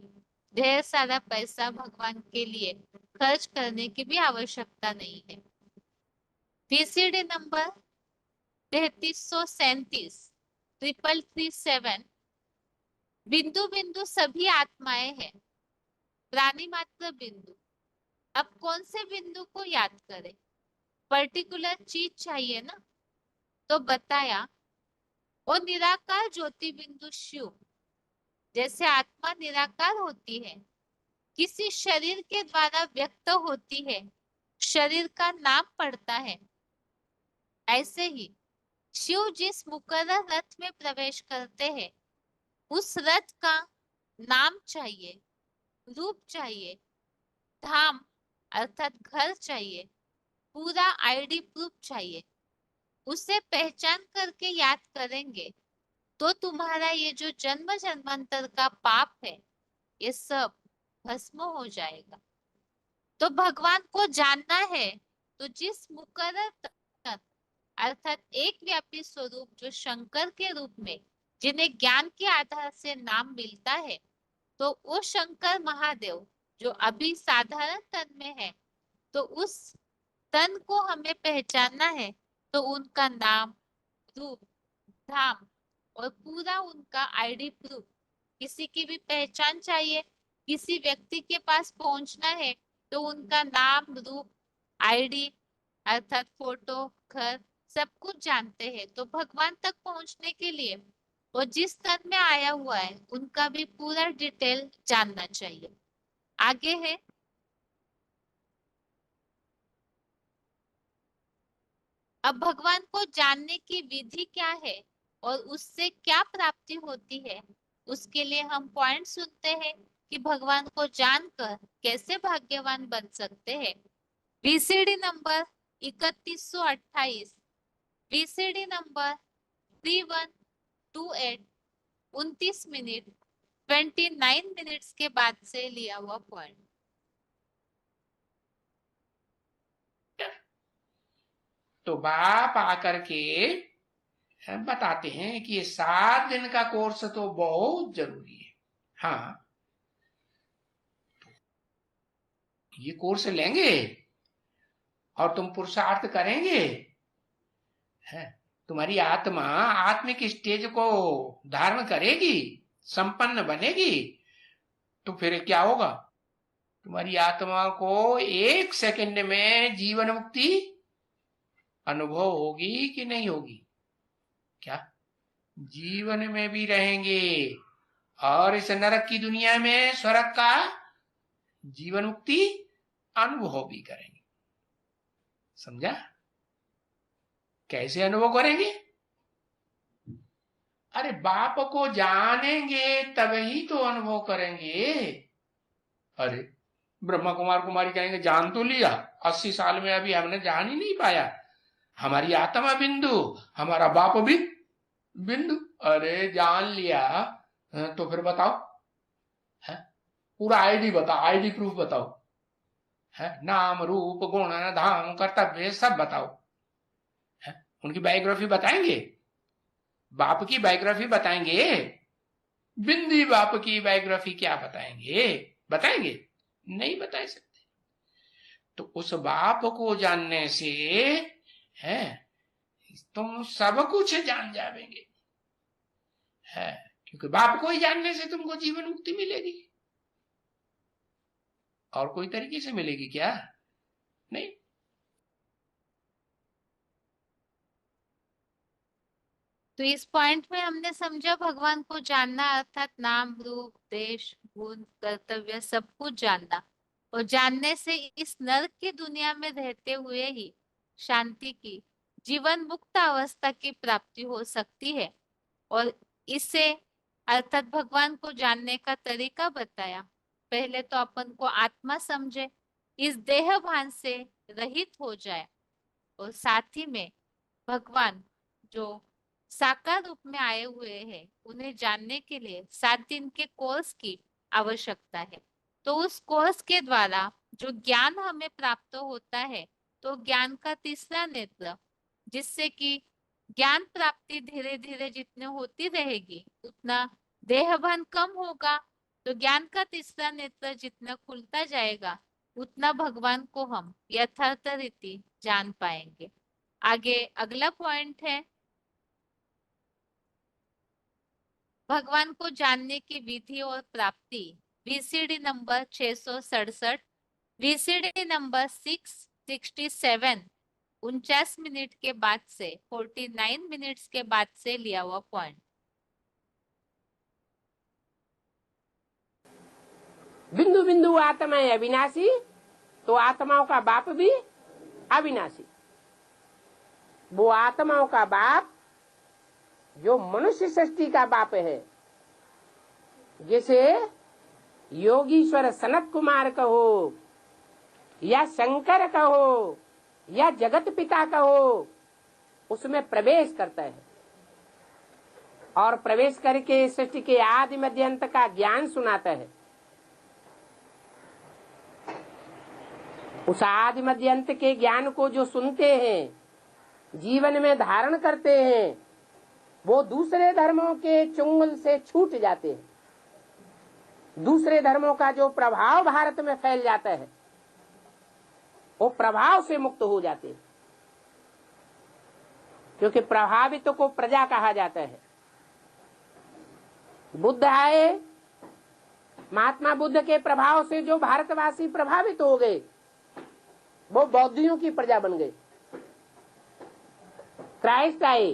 ढेर सारा पैसा भगवान के लिए खर्च करने की भी आवश्यकता नहीं है। VCD number 3337, 3337। बिंदु बिंदु सभी आत्माएं हैं, प्राणी मात्र बिंदु। अब कौन से बिंदु को याद करें? पर्टिकुलर चीज चाहिए ना, तो बताया वो निराकार ज्योति बिंदु शिव। जैसे आत्मा निराकार होती है, किसी शरीर के द्वारा व्यक्त होती है, शरीर का नाम पड़ता है, ऐसे ही शिव जिस मुकर्रर रथ में प्रवेश करते हैं, उस रथ का नाम चाहिए, रूप चाहिए, धाम अर्थात घर चाहिए, पूरा आईडी प्रूफ चाहिए। उसे पहचान करके याद करेंगे तो तुम्हारा ये जो जन्म जन्मांतर का पाप है, ये सब भस्म हो जाएगा। तो भगवान को जानना है, तो जिस मुकर्रर तत्व अर्थात एक व्यापी स्वरूप जो शंकर के रूप में जिन्हें ज्ञान के आधार से नाम मिलता है, तो वो शंकर महादेव जो अभी साधारण तन में है, तो उस तन को हमें पहचानना है। तो उनका नाम, रूप, धाम और पूरा उनका आईडी प्रूफ, किसी की भी पहचान चाहिए, किसी व्यक्ति के पास पहुंचना है, तो उनका नाम, रूप, आईडी अर्थात फोटो, घर, सब कुछ जानते हैं। तो भगवान तक पहुंचने के लिए वो जिस तन में आया हुआ है उनका भी पूरा डिटेल जानना चाहिए। आगे है, अब भगवान को जानने की विधि क्या है और उससे क्या प्राप्ति होती है, उसके लिए हम पॉइंट सुनते हैं कि भगवान को जानकर कैसे भाग्यवान बन सकते हैं। BCD number 3128, BCD number 3128, 29 minute 29 minutes के बाद से लिया हुआ पॉइंट। तो बाप आकर के बताते हैं कि ये 7 दिन का कोर्स तो बहुत जरूरी है। हाँ, ये कोर्स लेंगे और तुम पुरुषार्थ करेंगे, है, तुम्हारी आत्मा आत्मिक स्टेज को धारण करेगी, संपन्न बनेगी, तो फिर क्या होगा? तुम्हारी आत्मा को 1 सेकंड में जीवन मुक्ति अनुभव होगी कि नहीं होगी? क्या जीवन में भी रहेंगे और इस नरक की दुनिया में स्वर्ग का जीवन मुक्ति अनुभव भी करेंगे। समझा? कैसे अनुभव करेंगे? अरे बाप को जानेंगे तभी तो अनुभव करेंगे। अरे ब्रह्मा कुमार कुमारी कहेंगे जान तो लिया, 80 साल में अभी हमने जान ही नहीं पाया, हमारी आत्मा बिंदु, हमारा बाप भी बिंदु। अरे जान लिया तो फिर बताओ, है, पूरा आईडी बताओ, आईडी प्रूफ बताओ, है, नाम रूप गुण धाम कर्तव्य सब बताओ, है, उनकी बायोग्राफी बताएंगे, बाप की बायोग्राफी बताएंगे, बिंदी बाप की बायोग्राफी क्या बताएंगे? बताएंगे? नहीं बता सकते। तो उस बाप को जानने से है तुम सब कुछ जान जाओगे, है, क्योंकि बाप को ही जानने से तुमको जीवन मुक्ति मिलेगी। और कोई तरीके से मिलेगी क्या? नहीं। तो इस पॉइंट में हमने समझा भगवान को जानना अर्थात नाम, रूप, देश, गुण, कर्तव्य सब कुछ जानना, और जानने से इस नरक की दुनिया में रहते हुए ही शांति की, जीवन मुक्त अवस्था की प्राप्ति हो सकती है। और इससे अर्थात भगवान को जानने का तरीका बताया। पहले तो अपन को आत्मा समझे, इस देह भान से रहित हो जाए, और साथ ही में भगवान जो साकार रूप में आए हुए हैं उन्हें जानने के लिए 7 दिन के कोर्स की आवश्यकता है। तो उस कोर्स के द्वारा जो ज्ञान हमें प्राप्त होता है, तो ज्ञान का तीसरा नेत्र, जिससे कि ज्ञान प्राप्ति धीरे धीरे जितने होती रहेगी उतना देहभान कम होगा। तो ज्ञान का तीसरा नेत्र जितना खुलता जाएगा उतना भगवान को हम यथार्थ रीति जान पाएंगे। आगे अगला पॉइंट है, भगवान को जानने की विधि और प्राप्ति। VCD number 667, VCD number 667, 49 minute के बाद से 49 मिनट्स के बाद से लिया हुआ पॉइंट। बिंदु बिंदु आत्मा है अविनाशी, तो आत्माओं का बाप भी अविनाशी। वो आत्माओं का बाप जो मनुष्य सृष्टि का बाप है, जैसे योगीश्वर सनत कुमार कहो या शंकर कहो या जगत पिता कहो, उसमें प्रवेश करता है और प्रवेश करके सृष्टि के आदि मध्य अंत का ज्ञान सुनाता है। उस आदि मध्य अंत के ज्ञान को जो सुनते हैं, जीवन में धारण करते हैं, वो दूसरे धर्मों के चुंगल से छूट जाते हैं। दूसरे धर्मों का जो प्रभाव भारत में फैल जाता है, वो प्रभाव से मुक्त हो जाते हैं, क्योंकि प्रभावितों को प्रजा कहा जाता है। बुद्ध आए, महात्मा बुद्ध के प्रभाव से जो भारतवासी प्रभावित हो गए, वो बौद्धियों की प्रजा बन गए। क्राइस्ट आए,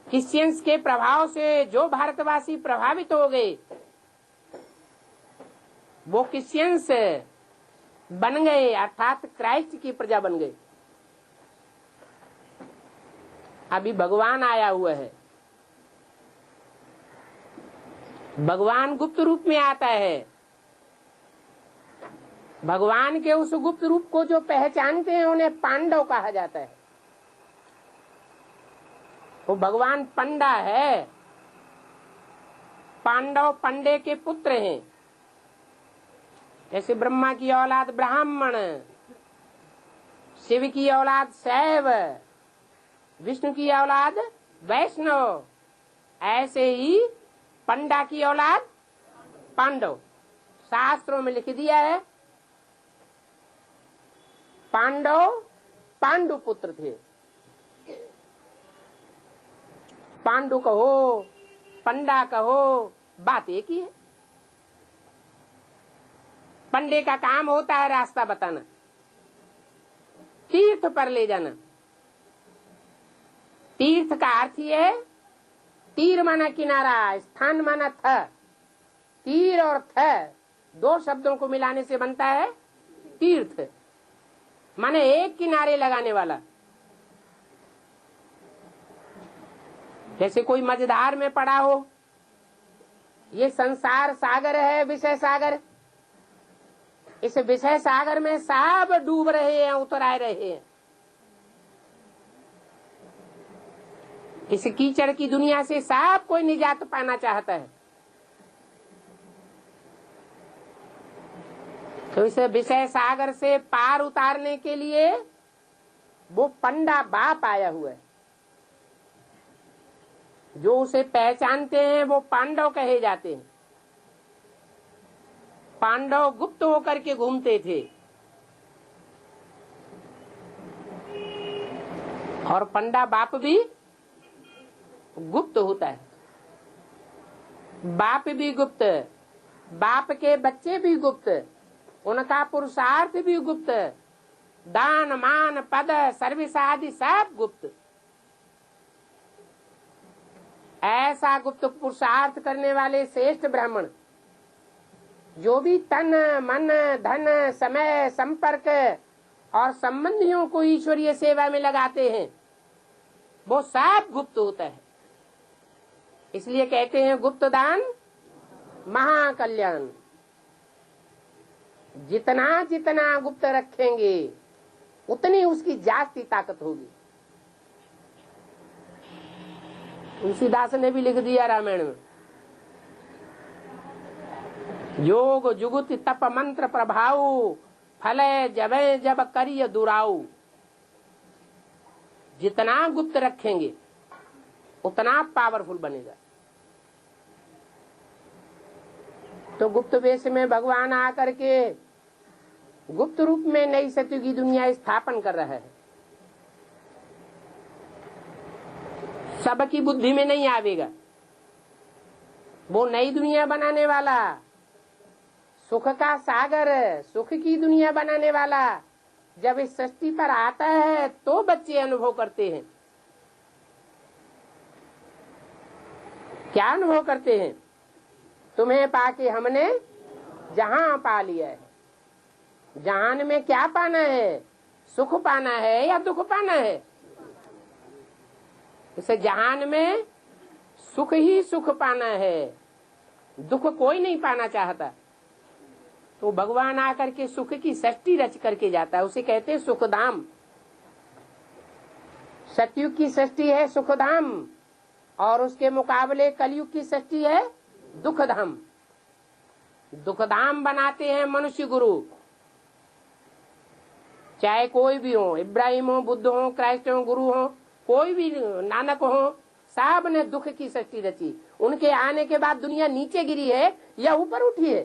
क्रिश्चियंस के प्रभाव से जो भारतवासी प्रभावित हो गए, वो क्रिश्चियंस बन गए, अर्थात क्राइस्ट की प्रजा बन गए। अभी भगवान आया हुआ है। भगवान गुप्त रूप में आता है। भगवान के उस गुप्त रूप को जो पहचानते हैं, उन्हें पांडव कहा जाता है। वो भगवान पंडा है। पांडव पंडे के पुत्र हैं। जैसे ब्रह्मा की औलाद ब्राह्मण, शिव की औलाद शैव, विष्णु की औलाद वैष्णव, ऐसे ही पंडा की औलाद पांडव। शास्त्रों में लिख दिया है, पांडव पांडु पुत्र थे। पांडु कहो, पंडा कहो, बात एक ही है। पंडे का काम होता है रास्ता बताना, तीर्थ पर ले जाना। तीर्थ का अर्थ ये है, तीर माना किनारा, स्थान माना थ। तीर और थ दो शब्दों को मिलाने से बनता है तीर्थ, माने एक किनारे लगाने वाला। जैसे कोई मझधार में पड़ा हो, ये संसार सागर है, विषय सागर। इस विषय सागर में सब डूब रहे हैं, उतर आ रहे हैं। इस कीचड़ की दुनिया से सब कोई निजात पाना चाहता है। तो इस विषय सागर से पार उतारने के लिए वो पंडा बाप आया हुआ है। जो उसे पहचानते हैं वो पांडव कहे जाते हैं। पांडव गुप्त होकर के घूमते थे, और पंडा बाप भी गुप्त होता है। बाप भी गुप्त, बाप के बच्चे भी गुप्त, उनका पुरुषार्थ भी गुप्त, दान मान पद सर्विस आदि सब गुप्त। ऐसा गुप्त पुरुषार्थ करने वाले श्रेष्ठ ब्राह्मण, जो भी तन मन धन समय संपर्क और संबंधियों को ईश्वरीय सेवा में लगाते हैं, वो सब गुप्त होता है। इसलिए कहते हैं गुप्त दान महाकल्याण। जितना जितना गुप्त रखेंगे, उतनी उसकी जास्ती ताकत होगी। तुलसीदास ने भी लिख दिया रामायण में, योग जुगुत तप मंत्र प्रभाव, फले जबे जब करिय दुराऊ। जितना गुप्त रखेंगे उतना पावरफुल बनेगा। तो गुप्त वेश में भगवान आकर के गुप्त रूप में नई सत्य की दुनिया स्थापन कर रहा है। सबकी बुद्धि में नहीं आवेगा। वो नई दुनिया बनाने वाला, सुख का सागर, सुख की दुनिया बनाने वाला जब इस सृष्टि पर आता है तो बच्चे अनुभव करते हैं। क्या अनुभव करते हैं? तुम्हें पाके हमने जहां पा लिया है। जहान में क्या पाना है? सुख पाना है या दुख पाना है? इसे जहान में सुख ही सुख पाना है, दुख कोई नहीं पाना चाहता। तो भगवान आकर के सुख की सृष्टि रच करके जाता है, उसे कहते हैं सुखधाम। सतयुग की सृष्टि है सुखधाम, और उसके मुकाबले कलयुग की सृष्टि है दुखधाम। दुखधाम बनाते हैं मनुष्य गुरु, चाहे कोई भी हो, इब्राहिम हो, बुद्ध हो, क्राइस्ट हो, गुरु हो, कोई भी, नानक हो, साहब ने दुख की सृष्टि रची। उनके आने के बाद दुनिया नीचे गिरी है या ऊपर उठी है?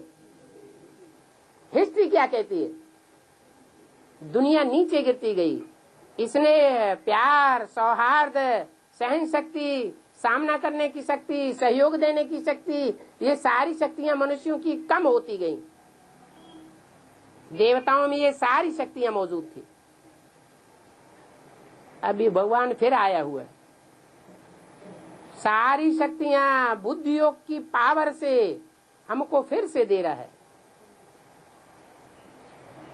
हिस्ट्री क्या कहती है? दुनिया नीचे गिरती गई। इसने प्यार, सौहार्द, सहन शक्ति, सामना करने की शक्ति, सहयोग देने की शक्ति, ये सारी शक्तियां मनुष्यों की कम होती गई। देवताओं में ये सारी शक्तियां मौजूद थी। अभी भगवान फिर आया हुआ है। सारी शक्तियां बुद्धि योग की पावर से हमको फिर से दे रहा है।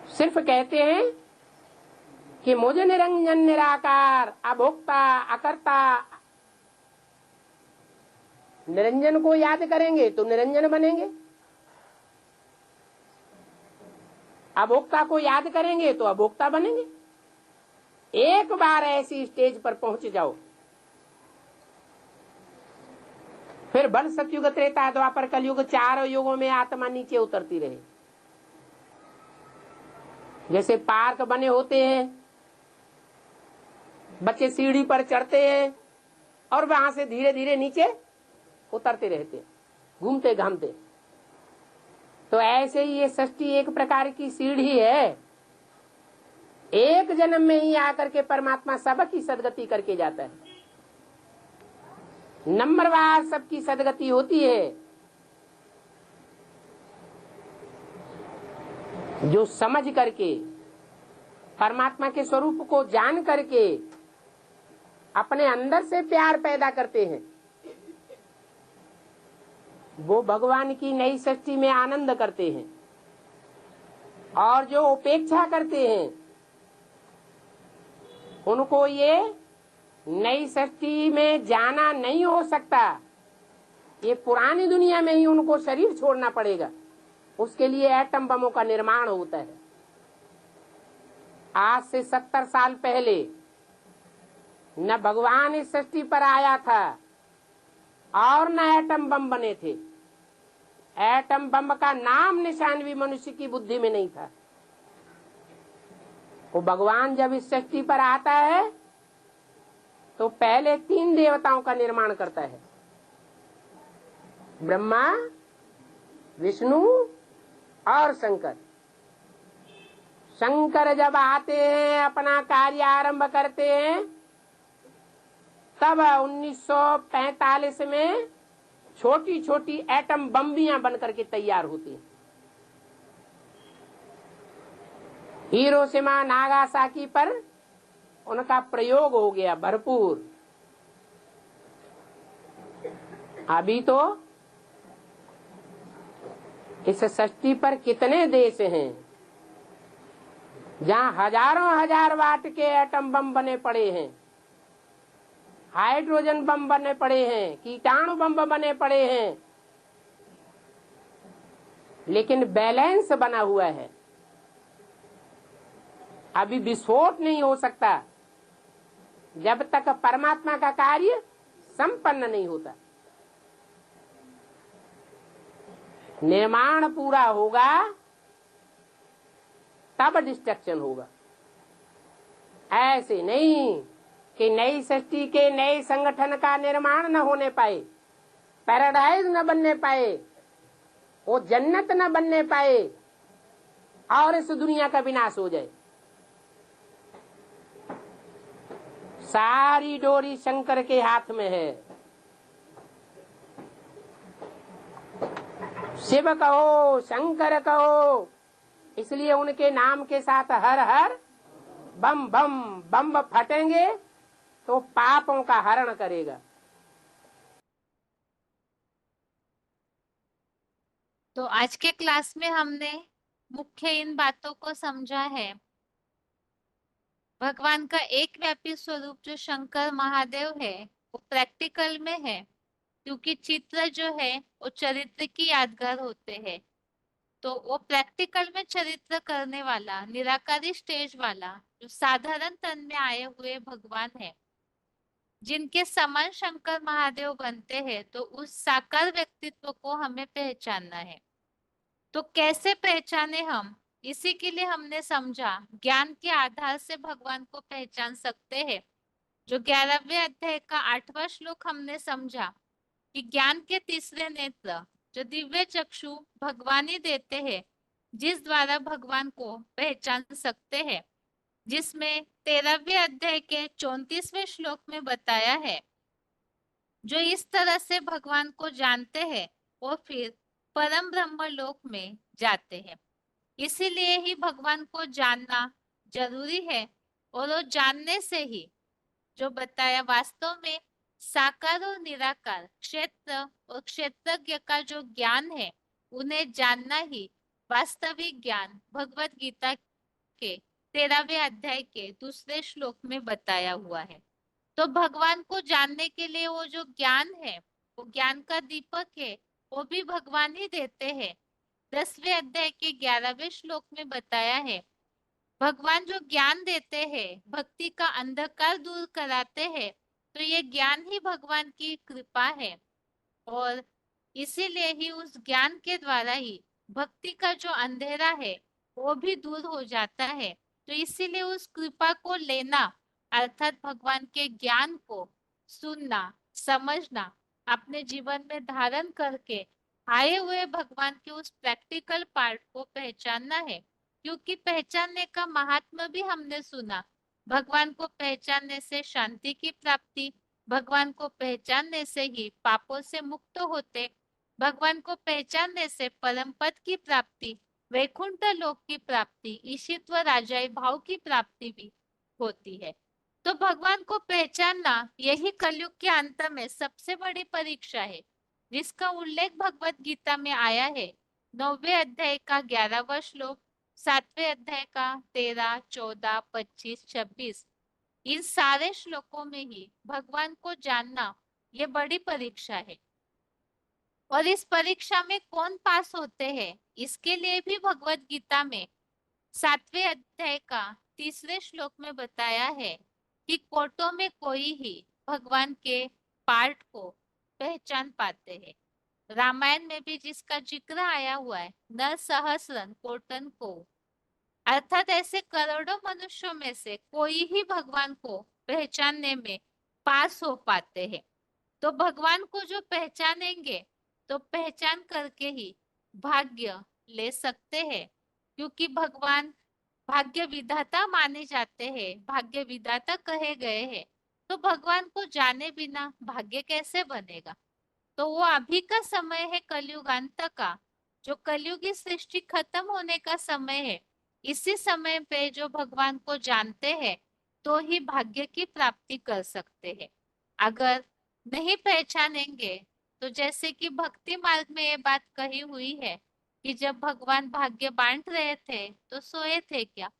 सिर्फ कहते हैं कि मुझे निरंजन निराकार अभोक्ता अकर्ता, निरंजन को याद करेंगे तो निरंजन बनेंगे, अभोक्ता को याद करेंगे तो अभोक्ता बनेंगे। एक बार ऐसी स्टेज पर पहुंच जाओ, फिर बल सतयुग त्रेता द्वापर कलयुग, चारों युगों में आत्मा नीचे उतरती रहे। जैसे पार्क बने होते हैं, बच्चे सीढ़ी पर चढ़ते हैं और वहां से धीरे धीरे नीचे उतरते रहते, घूमते घामते। तो ऐसे ही ये सृष्टि एक प्रकार की सीढ़ी है। एक जन्म में ही आकर के परमात्मा सबकी सदगति करके जाता है। नंबरवार सबकी सदगति होती है। जो समझ करके, परमात्मा के स्वरूप को जान करके अपने अंदर से प्यार पैदा करते हैं, वो भगवान की नई सृष्टि में आनंद करते हैं। और जो उपेक्षा करते हैं, उनको ये नई सृष्टि में जाना नहीं हो सकता। ये पुरानी दुनिया में ही उनको शरीर छोड़ना पड़ेगा। उसके लिए एटम बमों का निर्माण होता है। आज से 70 साल पहले न भगवान इस सृष्टि पर आया था और न एटम बम बने थे। एटम बम का नाम निशान भी मनुष्य की बुद्धि में नहीं था। वो भगवान जब इस सृष्टि पर आता है तो पहले 3 देवताओं का निर्माण करता है, ब्रह्मा, विष्णु और शंकर। शंकर जब आते हैं, अपना कार्य आरंभ करते हैं, तब 1945 में छोटी छोटी एटम बम्बियां बनकर के तैयार होती हैं। हिरोशिमा नागासाकी पर उनका प्रयोग हो गया भरपूर। अभी तो इस सृष्टि पर कितने देश हैं जहां हजारों हजार वाट के एटम बम बने पड़े हैं, हाइड्रोजन बम बने पड़े हैं, कीटाणु बम बने पड़े हैं, लेकिन बैलेंस बना हुआ है। अभी विस्फोट नहीं हो सकता जब तक परमात्मा का कार्य संपन्न नहीं होता। निर्माण पूरा होगा तब डिस्ट्रक्शन होगा। ऐसे नहीं कि नई सृष्टि के नए संगठन का निर्माण न होने पाए, पैराडाइज न बनने पाए, वो जन्नत न बनने पाए और इस दुनिया का विनाश हो जाए। सारी डोरी शंकर के हाथ में है। शिव कहो, शंकर कहो, इसलिए उनके नाम के साथ हर हर बम बम बम फटेंगे तो पापों का हरण करेगा। तो आज के क्लास में हमने मुख्य इन बातों को समझा है। भगवान का एक व्यापी स्वरूप जो शंकर महादेव है वो प्रैक्टिकल में है, क्योंकि चित्र जो है वो चरित्र की यादगार होते हैं। तो वो प्रैक्टिकल में चरित्र करने वाला निराकारी स्टेज वाला जो साधारण तन में आए हुए भगवान है, जिनके समान शंकर महादेव बनते हैं, तो उस साकार व्यक्तित्व को हमें पहचानना है। तो कैसे पहचाने हम? इसी के लिए हमने समझा ज्ञान के आधार से भगवान को पहचान सकते हैं। जो 11वें अध्याय का 8वां श्लोक हमने समझा कि ज्ञान के तीसरे नेत्र जो दिव्य चक्षु भगवान ही देते हैं, जिस द्वारा भगवान को पहचान सकते हैं, जिसमें 13वें अध्याय के 34वें श्लोक में बताया है, जो इस तरह से भगवान को जानते हैं वो फिर परम ब्रह्म लोक में जाते हैं। इसीलिए ही भगवान को जानना जरूरी है, और वो जानने से ही जो बताया वास्तव में साकार और निराकार क्षेत्र और क्षेत्रज्ञ का जो ज्ञान है, उन्हें जानना ही वास्तविक ज्ञान भगवत गीता के 13वें अध्याय के दूसरे श्लोक में बताया हुआ है। तो भगवान को जानने के लिए वो जो ज्ञान है, वो ज्ञान का दीपक है, वो भी भगवान ही देते हैं। 10वें अध्याय के 11वें श्लोक में बताया है, भगवान जो ज्ञान देते हैं, भक्ति का अंधकार दूर कराते हैं, तो ये ज्ञान ही भगवान की कृपा है। और इसीलिए ही उस ज्ञान के द्वारा ही भक्ति का जो अंधेरा है वो भी दूर हो जाता है। तो इसीलिए उस कृपा को लेना, अर्थात भगवान के ज्ञान को सुनना, समझना, अपने जीवन में धारण करके आए हुए भगवान के उस प्रैक्टिकल पार्ट को पहचानना है। क्योंकि पहचानने का महात्मा भी हमने सुना, भगवान को पहचानने से शांति की प्राप्ति, भगवान को पहचानने से ही पापों से मुक्त होते, भगवान को पहचानने से परम पद की प्राप्ति, वैकुंठ लोक की प्राप्ति, ईशित्व राजाई भाव की प्राप्ति भी होती है। तो भगवान को पहचानना यही कलयुग के अंत में सबसे बड़ी परीक्षा है, जिसका उल्लेख भगवत गीता में आया है। 9वें अध्याय का 11वां श्लोक, 7वें अध्याय का 13, 14, 25, 26, इन सारे श्लोकों में ही भगवान को जानना ये बड़ी परीक्षा है। और इस परीक्षा में कौन पास होते हैं, इसके लिए भी भगवत गीता में 7वें अध्याय का 3 श्लोक में बताया है कि कोटों में कोई ही भगवान के पार्ट को पहचान पाते हैं। रामायण में भी जिसका जिक्र आया हुआ है, न सहस्रन कोटन को, अर्थात ऐसे करोड़ों मनुष्यों में से कोई ही भगवान को पहचानने में पास हो पाते हैं। तो भगवान को जो पहचानेंगे तो पहचान करके ही भाग्य ले सकते हैं, क्योंकि भगवान भाग्य विधाता माने जाते हैं, भाग्य विधाता कहे गए हैं। तो भगवान को जाने बिना भाग्य कैसे बनेगा? तो वो अभी का समय है कलयुग अंत का, जो कलयुगी सृष्टि खत्म होने का समय है। इसी समय पे जो भगवान को जानते हैं तो ही भाग्य की प्राप्ति कर सकते हैं। अगर नहीं पहचानेंगे तो जैसे कि भक्ति मार्ग में ये बात कही हुई है कि जब भगवान भाग्य बांट रहे थे तो सोए थे क्या?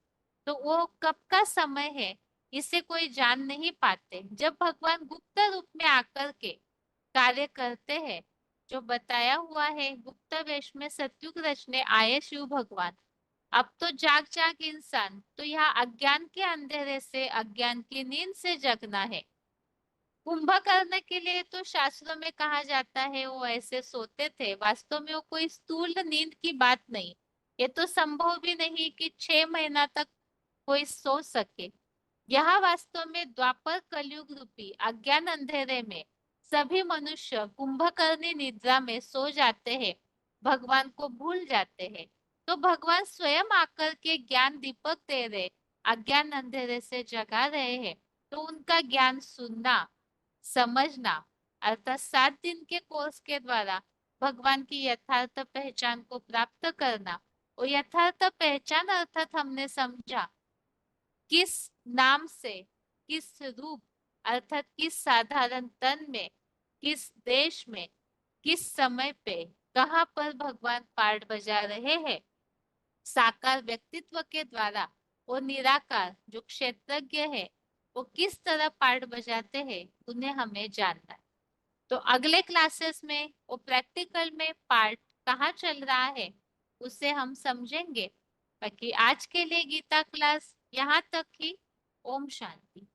तो वो कब का समय है इसे कोई जान नहीं पाते। जब भगवान गुप्त रूप में आकर के कार्य करते हैं, जो बताया हुआ है गुप्त वेश में सतयुग रचने आए शिव भगवान। अब तो जाग जाग इंसान, तो यहाँ अज्ञान के अंधेरे से, अज्ञान की नींद से जगना है। कुंभकर्ण के लिए तो शास्त्रों में कहा जाता है वो ऐसे सोते थे, वास्तव में वो कोई स्थूल नींद की बात नहीं। ये तो संभव भी नहीं कि 6 महीना तक कोई सो सके। यह वास्तव में द्वापर कलयुग रूपी अज्ञान अंधेरे में सभी मनुष्य कुंभकर्णी निद्रा में सो जाते हैं, भगवान को भूल जाते हैं। तो भगवान स्वयं आकर के ज्ञान दीपक दे रहे, अज्ञान अंधेरे से जगा रहे हैं। तो उनका ज्ञान सुनना, समझना, अर्थात 7 दिन के कोर्स के द्वारा भगवान की यथार्थ पहचान को प्राप्त करना। और यथार्थ पहचान अर्थात हमने समझा किस नाम से, किस रूप, अर्थात किस साधारण तन में, किस देश में, किस समय पे, कहाँ पर भगवान पाठ बजा रहे हैं। साकार व्यक्तित्व के द्वारा वो निराकार जो क्षेत्रज्ञ है वो किस तरह पाठ बजाते हैं, उन्हें हमें जानना है। तो अगले क्लासेस में वो प्रैक्टिकल में पार्ट कहाँ चल रहा है उसे हम समझेंगे। बाकी आज के लिए गीता क्लास यहाँ तक ही। ओम शांति।